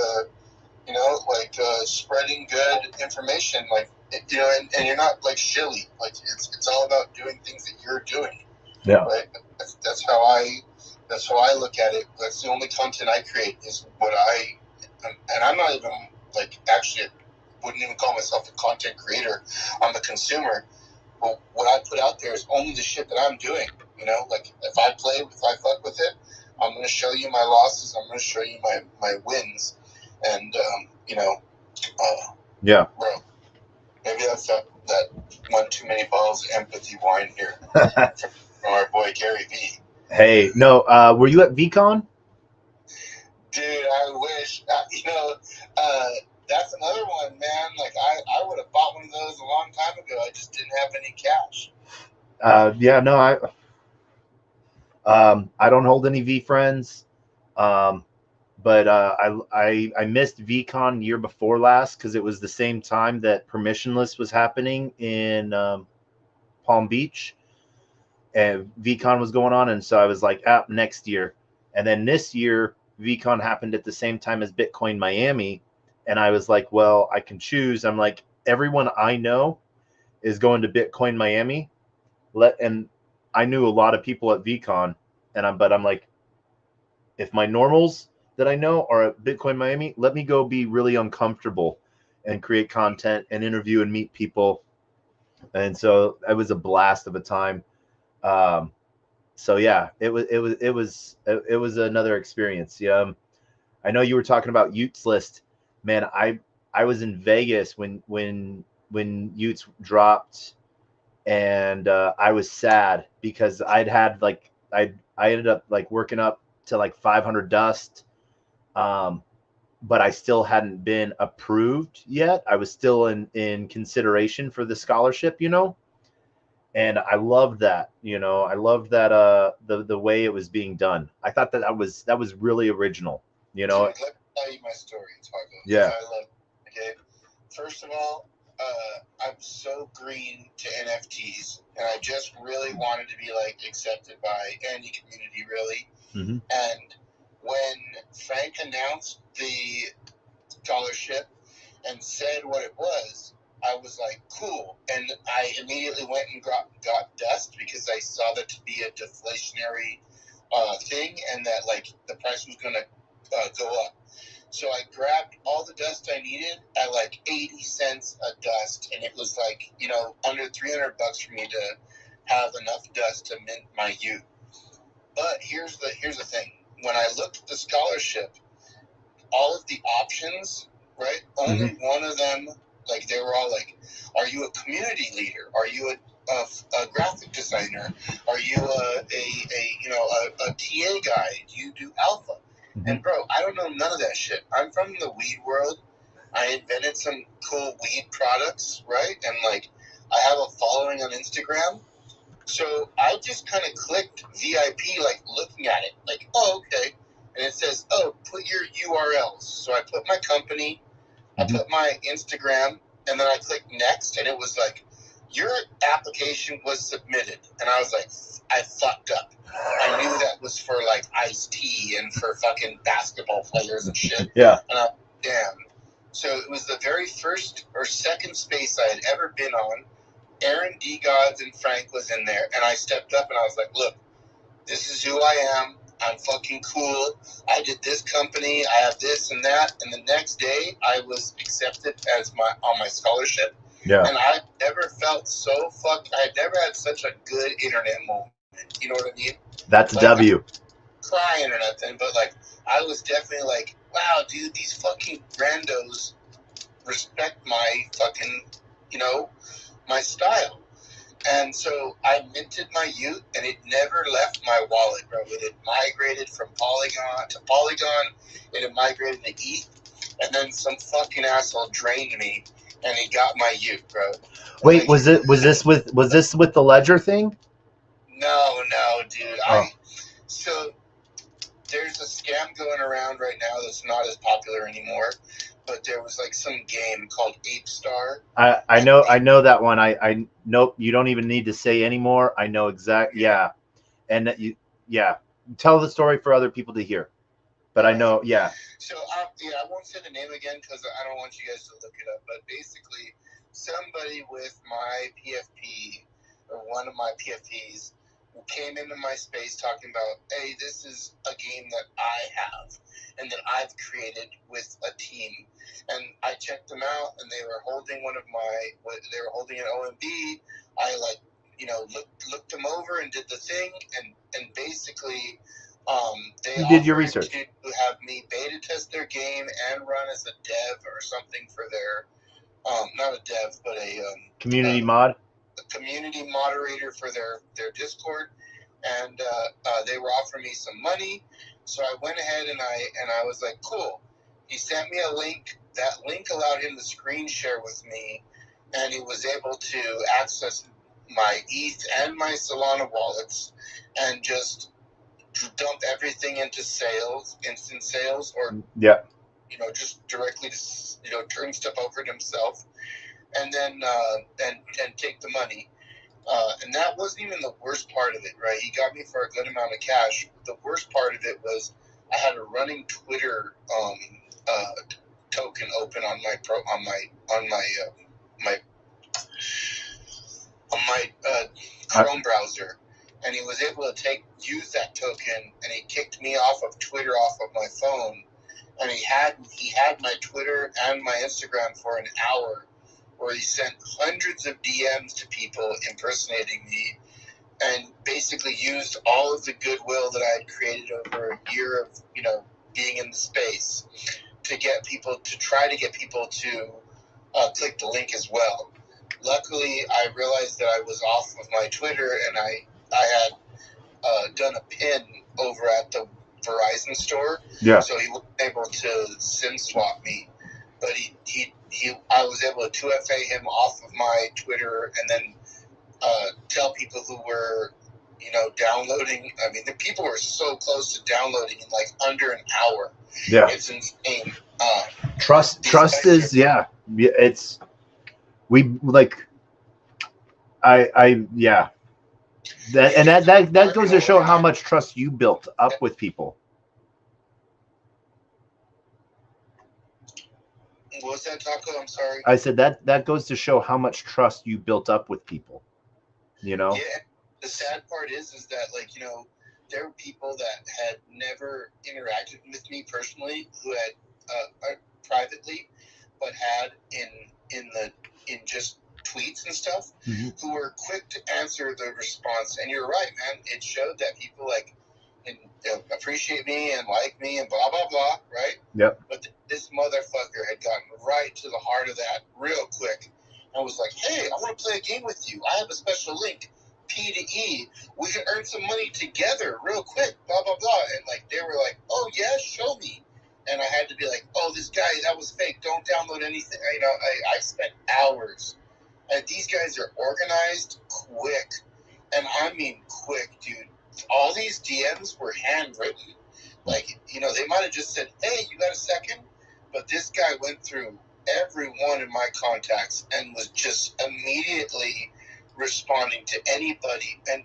Speaker 3: spreading good information. Like, and you're not like shilly. Like, it's all about doing things that you're doing.
Speaker 1: Yeah.
Speaker 3: Right? That's how I look at it. That's the only content I create is what and I'm not even like actually wouldn't even call myself a content creator. I'm a consumer. But what I put out there is only the shit that I'm doing. Like if I fuck with it, I'm going to show you my losses. I'm going to show you my wins. And
Speaker 1: yeah,
Speaker 3: bro, maybe that's that one too many bottles of empathy wine here from our boy Gary V.
Speaker 1: Hey, no, were you at VCon?
Speaker 3: Dude, I wish. That's another one, man. Like I would have bought one of those a long time ago. I just didn't have any cash.
Speaker 1: Yeah, no, I don't hold any V friends, but I missed VCon year before last because it was the same time that Permissionless was happening in Palm Beach, and VCon was going on, and so I was like, next year. And then this year, VCon happened at the same time as Bitcoin Miami, and I was like, well, I can choose. I'm like, everyone I know is going to Bitcoin Miami, and I knew a lot of people at VCon, but I'm like, if my normals that I know are at Bitcoin Miami, let me go be really uncomfortable and create content and interview and meet people. And so it was a blast of a time. So yeah, it was another experience. Yeah, I know you were talking about Utes list, man. I was in Vegas when Utes dropped, and I was sad because I'd had like I ended up like working up to like 500 dust, um, but I still hadn't been approved yet. I was still in consideration for the scholarship, and I loved that. I loved that the way it was being done. I thought that was really original.
Speaker 3: Dude, let me tell you my story, Taco.
Speaker 1: Yeah.
Speaker 3: I love it. Okay. First of all, I'm so green to NFTs, and I just really wanted to be like accepted by any community, really.
Speaker 1: Mm-hmm.
Speaker 3: And when Frank announced the scholarship and said what it was, I was like, cool. And I immediately went and got dust because I saw that to be a deflationary thing, and that like the price was going to go up. So I grabbed all the dust I needed at like 80 cents a dust, and it was like, under $300 for me to have enough dust to mint my Ute. But here's the thing. When I looked at the scholarship, all of the options, right? Only one of them, like they were all like, are you a community leader? Are you a graphic designer? Are you a TA guy? Do you do alpha? And bro, I don't know none of that shit. I'm from the weed world. I invented some cool weed products, right? And like, I have a following on Instagram. So I just kind of clicked VIP, like looking at it, like, oh, okay. And it says, oh, put your URLs. So I put my company, I put my Instagram, and then I clicked next, and it was like, your application was submitted. And I was like, I fucked up. I knew that was for like iced tea and for fucking basketball players and shit.
Speaker 1: Yeah.
Speaker 3: And I, damn. So it was the very first or second space I had ever been on. Aaron D. Gods and Frank was in there, and I stepped up and I was like, look, this is who I am. I'm fucking cool. I did this company. I have this and that. And the next day, I was accepted as on my scholarship.
Speaker 1: Yeah.
Speaker 3: And I never felt so I had never had such a good internet moment. You know what I mean?
Speaker 1: That's
Speaker 3: like,
Speaker 1: a W.
Speaker 3: Crying or nothing, but like, I was definitely like, wow, dude, these fucking randos respect my fucking, my style. And so I minted my Ute, and it never left my wallet, bro. It had migrated from Polygon to Polygon. It had migrated to ETH, and then some fucking asshole drained me, and he got my Ute, bro.
Speaker 1: Wait,
Speaker 3: like,
Speaker 1: was this with the Ledger thing?
Speaker 3: No, dude.
Speaker 1: Oh.
Speaker 3: So there's a scam going around right now that's not as popular anymore. But there was like some game called Ape Star.
Speaker 1: I know that one. I nope. You don't even need to say anymore. I know exactly. Yeah, and tell the story for other people to hear. But I know, yeah.
Speaker 3: So I won't say the name again because I don't want you guys to look it up. But basically, somebody with my PFP or one of my PFPs came into my space talking about, hey, this is a game that I have and that I've created with a team. And I checked them out, and they were holding they were holding an OMB. I looked them over and did the thing, and basically, they
Speaker 1: did your research
Speaker 3: to have me beta test their game and run as a dev or something for their, not a dev, but a
Speaker 1: community mod.
Speaker 3: A community moderator for their Discord, and they were offering me some money. So I went ahead and I was like, cool. He sent me a link. That link allowed him to screen share with me, and he was able to access my ETH and my Solana wallets and just dump everything into instant sales, or just directly to turn stuff over to himself, and then and take the money. And that wasn't even the worst part of it, right? He got me for a good amount of cash. The worst part of it was I had a running Twitter token open on my Chrome browser, and he was able to use that token, and he kicked me off of Twitter, off of my phone, and he had my Twitter and my Instagram for an hour, where he sent hundreds of DMs to people impersonating me, and basically used all of the goodwill that I had created over a year of, being in the space to try to get people to click the link as well. Luckily, I realized that I was off of my Twitter, and I had done a pin over at the Verizon store.
Speaker 1: Yeah.
Speaker 3: So he wasn't able to SIM swap me, but I was able to 2FA him off of my Twitter, and then tell people who were, downloading. I mean, the people were so close to downloading in like under an hour.
Speaker 1: Yeah.
Speaker 3: It's insane.
Speaker 1: Trust is, yeah. It's, we like, yeah. That goes to show how much trust you built up with people.
Speaker 3: What was that, Taco? I'm sorry.
Speaker 1: I said that goes to show how much trust you built up with people.
Speaker 3: Yeah. The sad part is that, like, there were people that had never interacted with me personally, who had privately, but had in just tweets and stuff, who were quick to answer the response. And you're right, man. It showed that people appreciate me and like me and blah blah blah, right?
Speaker 1: Yep.
Speaker 3: But this motherfucker had gotten right to the heart of that real quick. I was like, hey, I want to play a game with you. I have a special link, P to E. We can earn some money together real quick, blah, blah, blah. And, like, they were like, oh, yeah, show me. And I had to be like, oh, this guy, that was fake. Don't download anything. I spent hours. And these guys are organized quick. And I mean quick, dude. All these DMs were handwritten. Like, they might have just said, hey, you got a second? But this guy went through every one of my contacts and was just immediately responding to anybody, and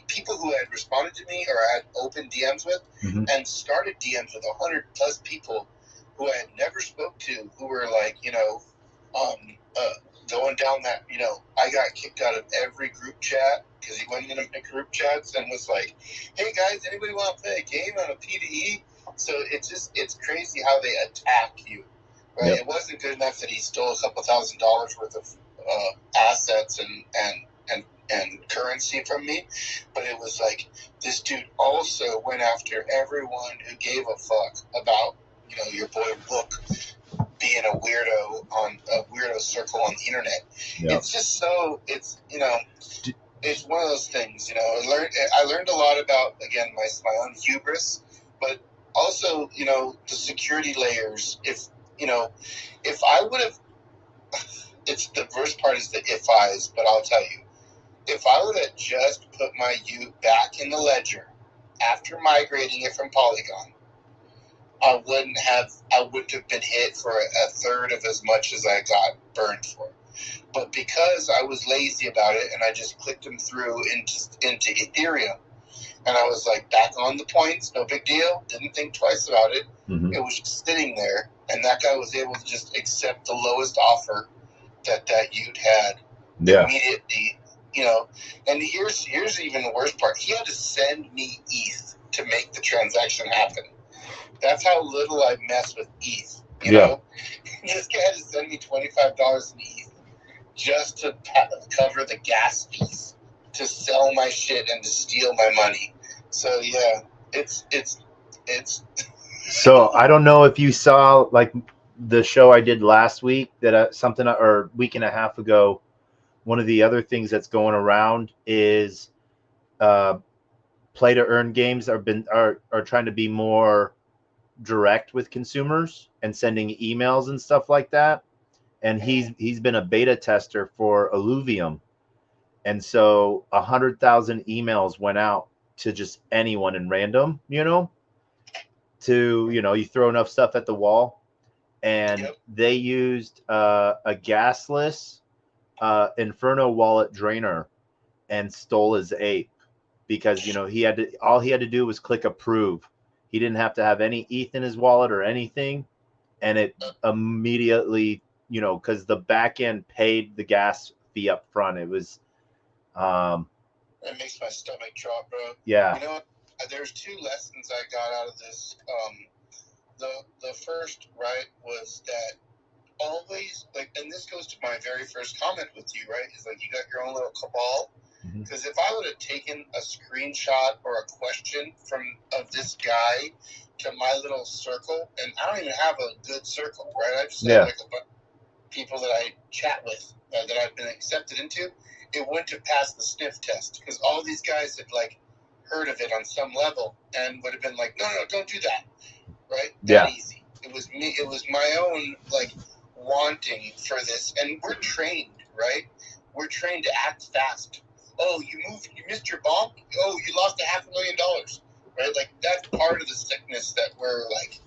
Speaker 3: people who had responded to me or had open DMs with, and started DMs with 100+ people who I had never spoke to, who were like, going down that, I got kicked out of every group chat because he went into group chats and was like, hey guys, anybody want to play a game on a P2E? So it's crazy how they attack you. Right, yep. It wasn't good enough that he stole a couple $1,000s worth of assets and currency from me, but it was like this dude also went after everyone who gave a fuck about your boy Book being a weirdo on a weirdo circle on the internet. Yep. It's just so it's one of those things. I learned a lot about, again, my own hubris, but also the security layers. If I would have, it's the worst part is the if-I's, but I'll tell you, if I would have just put my U back in the ledger after migrating it from Polygon, I wouldn't have been hit for a third of as much as I got burned for. But because I was lazy about it and I just clicked them through into Ethereum, and I was like, back on the points, no big deal, didn't think twice about it. It was just sitting there, and that guy was able to just accept the lowest offer that Ute had immediately, And here's even the worst part. He had to send me ETH to make the transaction happen. That's how little I mess with ETH, you know? This guy had to send me $25 in ETH just to cover the gas fees to sell my shit and to steal my money. So, yeah, it's
Speaker 1: So I don't know if you saw like the show I did last week or week and a half ago. One of the other things that's going around is play to earn games are trying to be more direct with consumers and sending emails and stuff like that. And he's been a beta tester for Illuvium, and so 100,000 emails went out to just anyone in random, you throw enough stuff at the wall, and they used a gasless Inferno wallet drainer and stole his ape because all he had to do was click approve. He didn't have to have any ETH in his wallet or anything, and it immediately, because the back end paid the gas fee up front. It was
Speaker 3: that makes my stomach drop, bro.
Speaker 1: Yeah.
Speaker 3: There's two lessons I got out of this. The first, right, was that always, like, and this goes to my very first comment with you, right, is like you got your own little cabal. Because if I would have taken a screenshot or a question of this guy to my little circle, and I don't even have a good circle, right? I just have like a bunch of people that I chat with that I've been accepted into, it wouldn't have passed the sniff test because all these guys had like heard of it on some level and would have been like, no, don't do that, right? That easy. It was me. It was my own like wanting for this, and we're trained, right? We're trained to act fast. Oh, you missed your bonk. Oh, you lost $500,000, right? Like that's part of the sickness that we're like,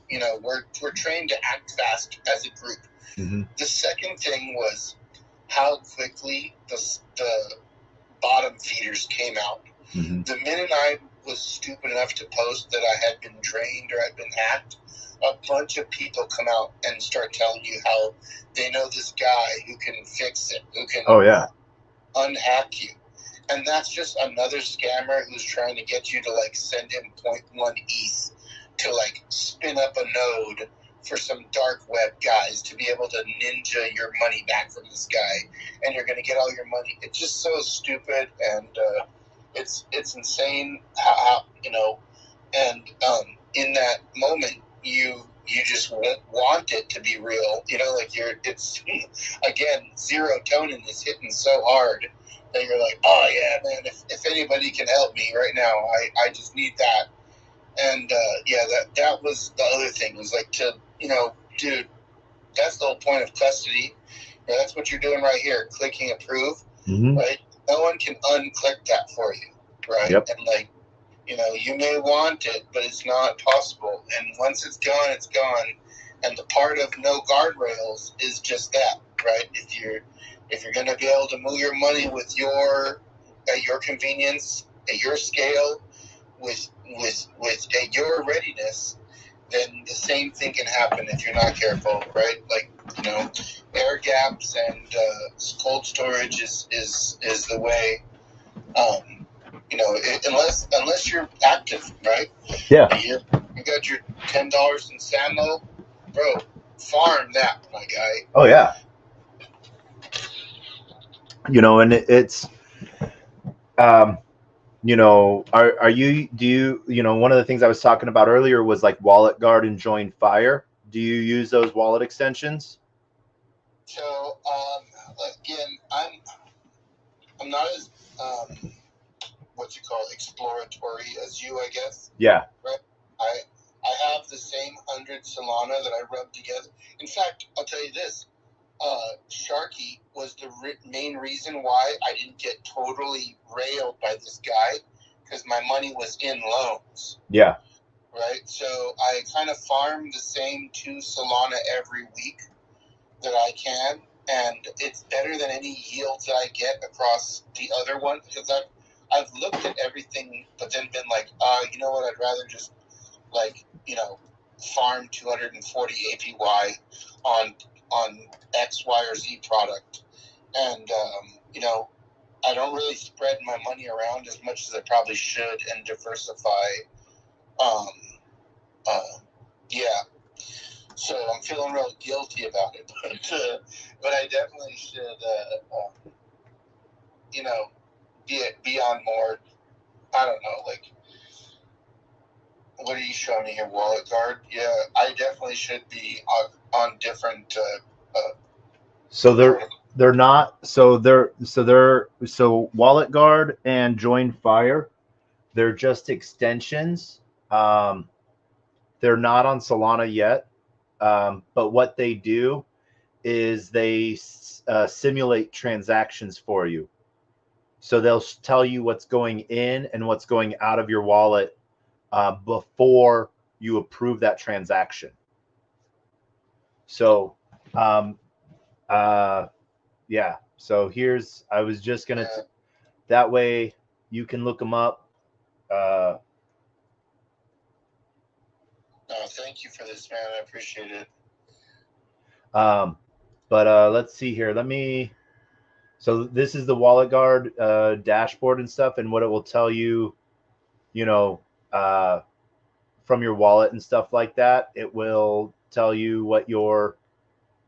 Speaker 3: we're trained to act fast as a group.
Speaker 1: Mm-hmm.
Speaker 3: The second thing was how quickly the bottom feeders came out.
Speaker 1: Mm-hmm.
Speaker 3: The minute I was stupid enough to post that I had been drained or I'd been hacked, a bunch of people come out and start telling you how they know this guy who can fix it, who can unhack you. And that's just another scammer who's trying to get you to like send him 0.1 ETH to like spin up a node for some dark web guys to be able to ninja your money back from this guy, and you're going to get all your money. It's just so stupid, and it's insane how and in that moment you just want it to be real, like it's again, serotonin is hitting so hard that you're like, oh yeah, man, if anybody can help me right now, I just need that. And that was the other thing, was like dude, that's the whole point of custody. That's what you're doing right here, clicking approve, right? No one can unclick that for you, right?
Speaker 1: Yep.
Speaker 3: And like, you may want it, but it's not possible. And once it's gone, it's gone. And the part of no guardrails is just that, right? If you're going to be able to move your money with at your convenience, at your scale, with at your readiness, then the same thing can happen if you're not careful, right? Like, air gaps and cold storage is the way. Unless you're active, right?
Speaker 1: Yeah.
Speaker 3: You got your $10 in Samo, bro. Farm that, my guy.
Speaker 1: Oh yeah. And it's one of the things I was talking about earlier was like Wallet Guard and Join Fire. Do you use those wallet extensions?
Speaker 3: So again, I'm not as exploratory as you, I guess.
Speaker 1: Yeah.
Speaker 3: Right. I have the same 100 Solana that I rubbed together. In fact, I'll tell you this. Sharky was the main reason why I didn't get totally railed by this guy, because my money was in loans.
Speaker 1: Yeah.
Speaker 3: Right. So I kind of farm the same 2 Solana every week that I can, and it's better than any yields that I get across the other one, because I've looked at everything, but then been like, you know what? I'd rather just farm 240 APY on X, Y, or Z product, and I don't really spread my money around as much as I probably should and diversify. So I'm feeling real guilty about it, but I definitely should, be on more. I don't know, like, what are you showing me here? Wallet Guard? Yeah, I definitely should be on different.
Speaker 1: So they're not. So Wallet Guard and Join Fire, they're just extensions. They're not on Solana yet, but what they do is they simulate transactions for you. So they'll tell you what's going in and what's going out of your wallet before you approve that transaction. So, yeah. So I was just going to, that way you can look them up.
Speaker 3: Thank you for this, man. I appreciate it.
Speaker 1: But let's see here. So this is the Wallet Guard dashboard and stuff, and what it will tell you, from your wallet and stuff like that. It will tell you what your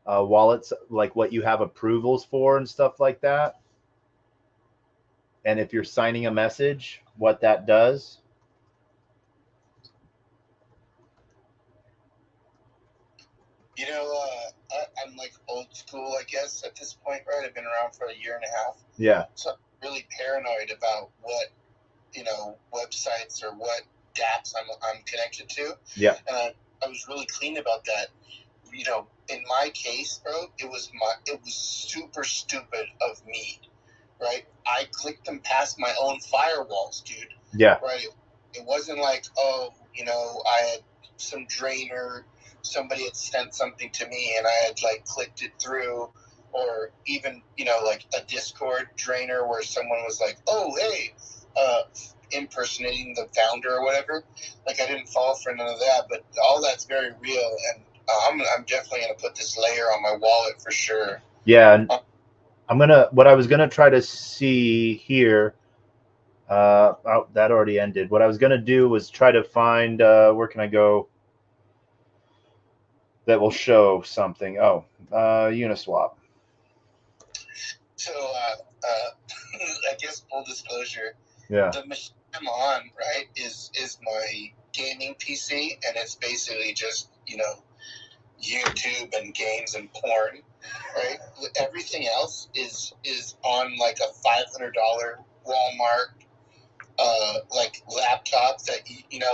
Speaker 1: wallets, like what you have approvals for and stuff like that. And if you're signing a message, what that does.
Speaker 3: You know, I'm like old school, I guess, at this point, right? I've been around for a year and a half.
Speaker 1: Yeah.
Speaker 3: So I'm really paranoid about what, websites or what dApps I'm connected to.
Speaker 1: Yeah.
Speaker 3: And I was really clean about that. In my case, bro, it was super stupid of me, right? I clicked them past my own firewalls, dude.
Speaker 1: Yeah.
Speaker 3: Right? It wasn't like, I had some drainer, somebody had sent something to me and I had like clicked it through, or even, like a Discord drainer where someone was like, oh, hey, impersonating the founder or whatever. Like, I didn't fall for none of that, but all that's very real, and I'm definitely gonna put this layer on my wallet for sure.
Speaker 1: Yeah, and what I was gonna try to see here. That already ended. What I was gonna do was try to find where can I go that will show something. Oh, Uniswap.
Speaker 3: So, I guess full disclosure.
Speaker 1: Yeah.
Speaker 3: The machine I'm on, right, is my gaming PC, and it's basically just, YouTube and games and porn, right? Everything else is on like a $500 Walmart like laptop that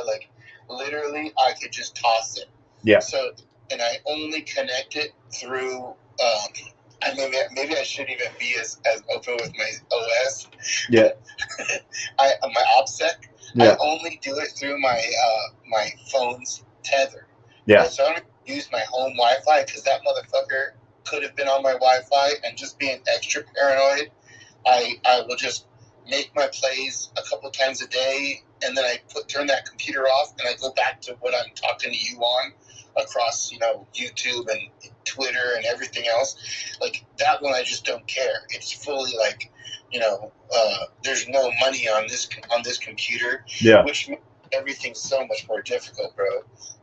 Speaker 3: like literally I could just toss it.
Speaker 1: Yeah.
Speaker 3: So, and I only connect it through. I mean, maybe I shouldn't even be as open with my OS.
Speaker 1: Yeah.
Speaker 3: My OPSEC.
Speaker 1: Yeah.
Speaker 3: I only do it through my my phone's tether.
Speaker 1: Yeah.
Speaker 3: So I don't use my home Wi-Fi because that motherfucker could have been on my Wi-Fi, and just being extra paranoid, I will just make my plays a couple times a day, and then I turn that computer off, and I go back to what I'm talking to you on across, YouTube and Twitter and everything else. Like that one, I just don't care. It's fully like, there's no money on this computer,
Speaker 1: Yeah.
Speaker 3: which makes everything so much more difficult, bro.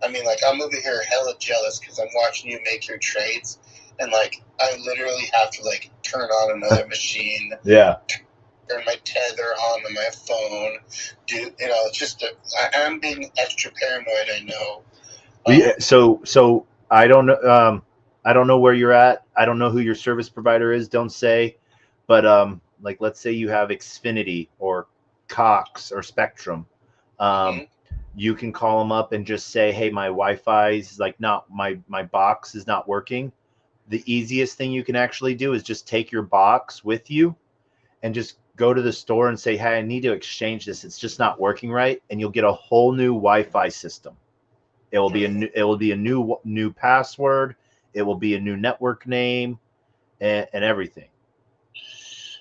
Speaker 3: I mean, like, I'm over here hella jealous because I'm watching you make your trades, and like I literally have to like turn on another machine.
Speaker 1: Yeah.
Speaker 3: Turn my tether on my phone, dude. It's just I'm being extra paranoid. I know.
Speaker 1: So I don't know. I don't know where you're at. I don't know who your service provider is. Don't say, but like let's say you have Xfinity or Cox or Spectrum. You can call them up and just say, hey, my Wi-Fi is like not my box is not working. The easiest thing you can actually do is just take your box with you and just go to the store and say, hey, I need to exchange this. It's just not working right. And you'll get a whole new Wi-Fi system. It will be a new password. It will be a new network name and everything.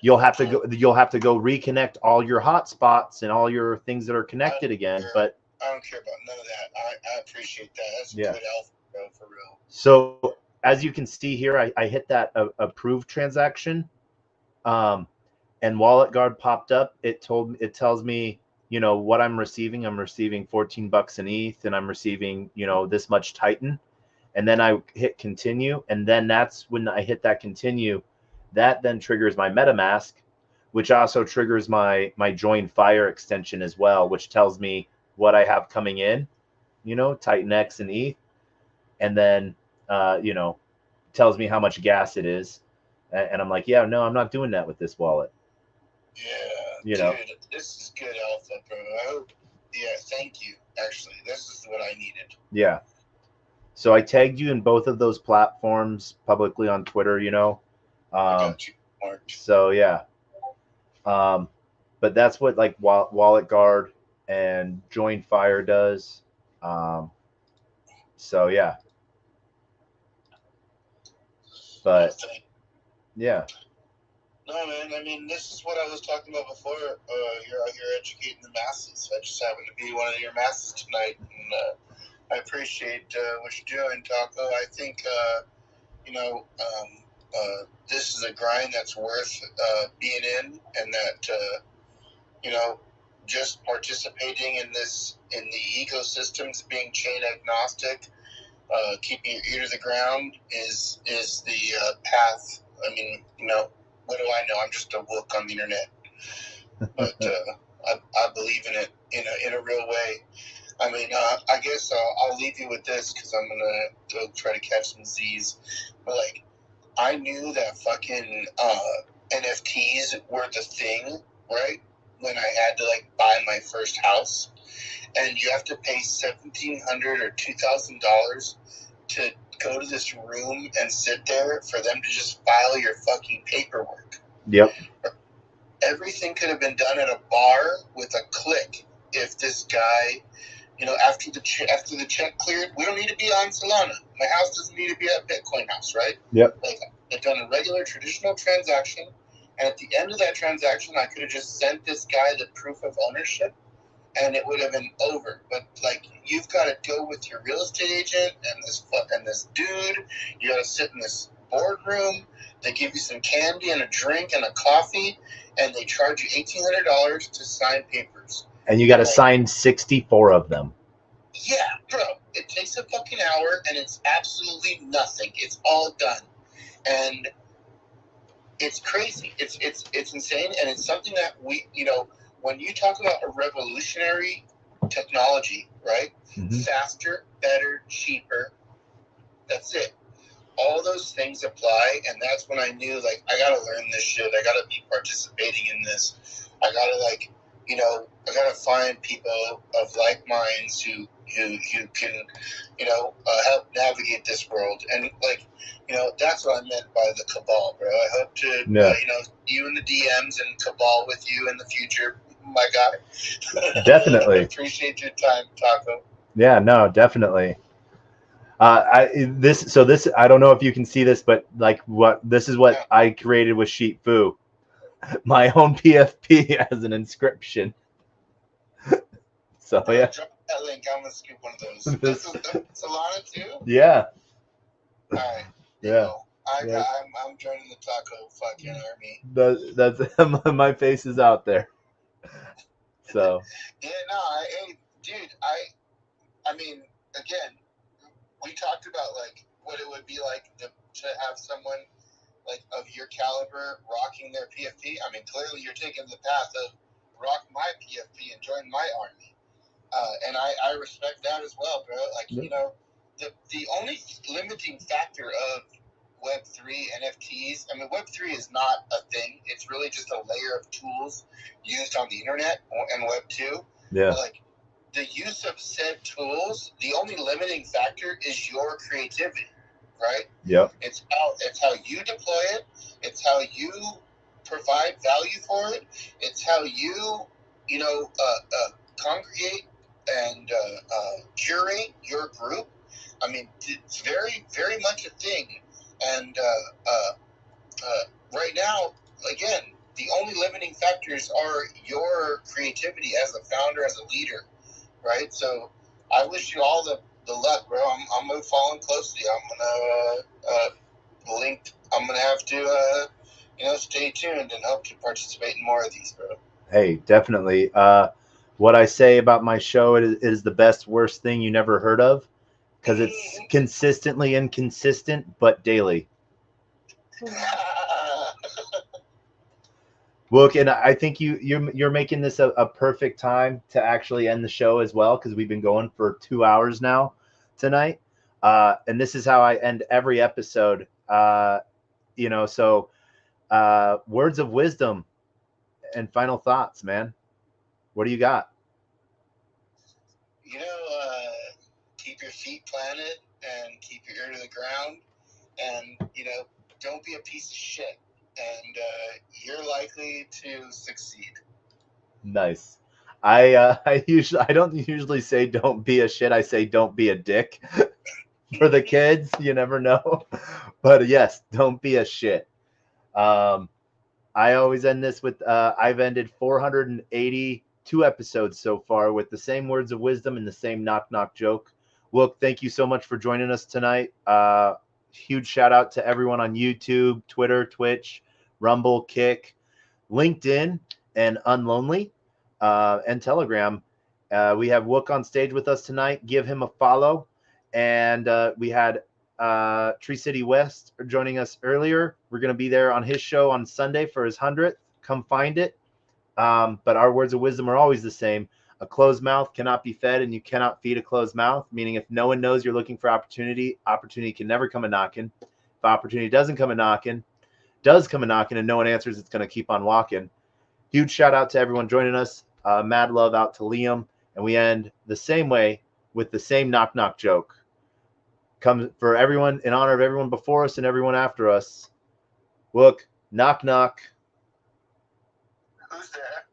Speaker 1: You'll have to go reconnect all your hotspots and all your things that are connected again. But
Speaker 3: I don't care about none of that. I appreciate that. That's good alpha, bro, for real.
Speaker 1: So as you can see here, I hit that approved transaction. And Wallet Guard popped up. It tells me, what I'm receiving. I'm receiving $14 in ETH, and I'm receiving, this much Titan. And then I hit continue, and then that's when I hit that continue. That then triggers my MetaMask, which also triggers my Join Fire extension as well, which tells me what I have coming in, Titan X and ETH, and then tells me how much gas it is, and I'm like, yeah, no, I'm not doing that with this wallet.
Speaker 3: Yeah, dude, this is good alpha, bro. I hope. Yeah, thank you. Actually, this is what I needed.
Speaker 1: Yeah. So I tagged you in both of those platforms publicly on Twitter.
Speaker 3: I got you, Mark.
Speaker 1: So yeah. But that's what like Wallet Guard and Join Fire does. So yeah. But yeah.
Speaker 3: No, man. I mean, this is what I was talking about before. You're out here educating the masses. I just happen to be one of your masses tonight, and I appreciate what you're doing, Taco. I think this is a grind that's worth being in, and that just participating in the ecosystems, being chain agnostic, keeping your ear to the ground is the path. I mean, what do I know? I'm just a wook on the internet. but I believe in it in a real way. I mean, I guess I'll leave you with this because I'm gonna go try to catch some Z's. But like, I knew that fucking NFTs were the thing, right? When I had to like buy my first house, and you have to pay $1,700 or $2,000 to go to this room and sit there for them to just file your fucking paperwork.
Speaker 1: Yep.
Speaker 3: Everything could have been done at a bar with a click if this guy, after the check cleared, we don't need to be on Solana. My house doesn't need to be a Bitcoin house, right?
Speaker 1: Yep.
Speaker 3: Like, I've done a regular traditional transaction, and at the end of that transaction, I could have just sent this guy the proof of ownership, and it would have been over. But like, you've got to go with your real estate agent and this dude. You got to sit in this boardroom. They give you some candy and a drink and a coffee, and they charge you $1,800 to sign papers.
Speaker 1: And you got to sign 64 of them.
Speaker 3: Yeah, bro. It takes a fucking hour, and it's absolutely nothing. It's all done, and it's crazy. It's insane, and it's something that we, when you talk about a revolutionary technology, right?
Speaker 1: Mm-hmm.
Speaker 3: Faster, better, cheaper. That's it. All those things apply, and that's when I knew, like, I gotta learn this shit. I gotta be participating in this. I gotta, like, I gotta find people of like minds who can, help navigate this world. And like, that's what I meant by the cabal, bro. I hope to, you in the DMs and cabal with you in the future, my guy.
Speaker 1: Definitely.
Speaker 3: Appreciate your time, Taco.
Speaker 1: Yeah, no, definitely. I don't know if you can see this, but like this is what I created with Sheet Foo. My own PFP as an inscription. So yeah.
Speaker 3: Drop that link. I'm gonna scoop one of those. This is Solana too.
Speaker 1: Yeah.
Speaker 3: All right.
Speaker 1: Yeah.
Speaker 3: I'm joining the taco fucking army.
Speaker 1: That's my face is out there. So.
Speaker 3: Yeah. No. Dude. I mean, again, we talked about like what it would be like to have someone like of your caliber rocking their PFP. I mean, clearly you're taking the path of rock my PFP and join my army. And I respect that as well, bro. Like, the only limiting factor of Web3 NFTs, I mean, Web3 is not a thing. It's really just a layer of tools used on the internet and Web2.
Speaker 1: Yeah.
Speaker 3: But, like, the use of said tools, the only limiting factor is your creativity, right?
Speaker 1: Yep.
Speaker 3: It's how you deploy it. It's how you provide value for it. It's how you, congregate and curate your group. I mean, it's very, very much a thing. And right now, again, the only limiting factors are your creativity as a founder, as a leader, right? So I wish you all the luck, bro. I'm gonna follow him closely. I'm gonna have to stay tuned and hope to participate in more of these, bro.
Speaker 1: Hey, definitely. What I say about my show is the best, worst thing you never heard of, because it's consistently inconsistent, but daily. Look, and I think you're making this a perfect time to actually end the show as well, because we've been going for 2 hours now tonight. And this is how I end every episode. So words of wisdom and final thoughts, man. What do you got?
Speaker 3: Keep your feet planted and keep your ear to the ground, and don't be a piece of shit, and you're likely to succeed.
Speaker 1: Nice. I don't usually say don't be a shit. I say don't be a dick. For the kids, you never know. But yes, don't be a shit. I always end this with I've ended 482 episodes so far with the same words of wisdom and the same knock knock joke. Look, thank you so much for joining us tonight. Huge shout out to everyone on YouTube, Twitter, Twitch, Rumble, Kick, LinkedIn, and Unlonely, and Telegram. We have Wook on stage with us tonight. Give him a follow. And we had Tree City West joining us earlier. We're going to be there on his show on Sunday for his 100th. Come find it. But our words of wisdom are always the same. A closed mouth cannot be fed, and you cannot feed a closed mouth, meaning if no one knows you're looking for opportunity, opportunity can never come a knocking. If opportunity does come a knocking, and no one answers, it's going to keep on walking. Huge shout out to everyone joining us. Mad love out to Liam. And we end the same way with the same knock knock joke. Come for everyone, in honor of everyone before us and everyone after us. Look, knock knock.
Speaker 3: Who's there?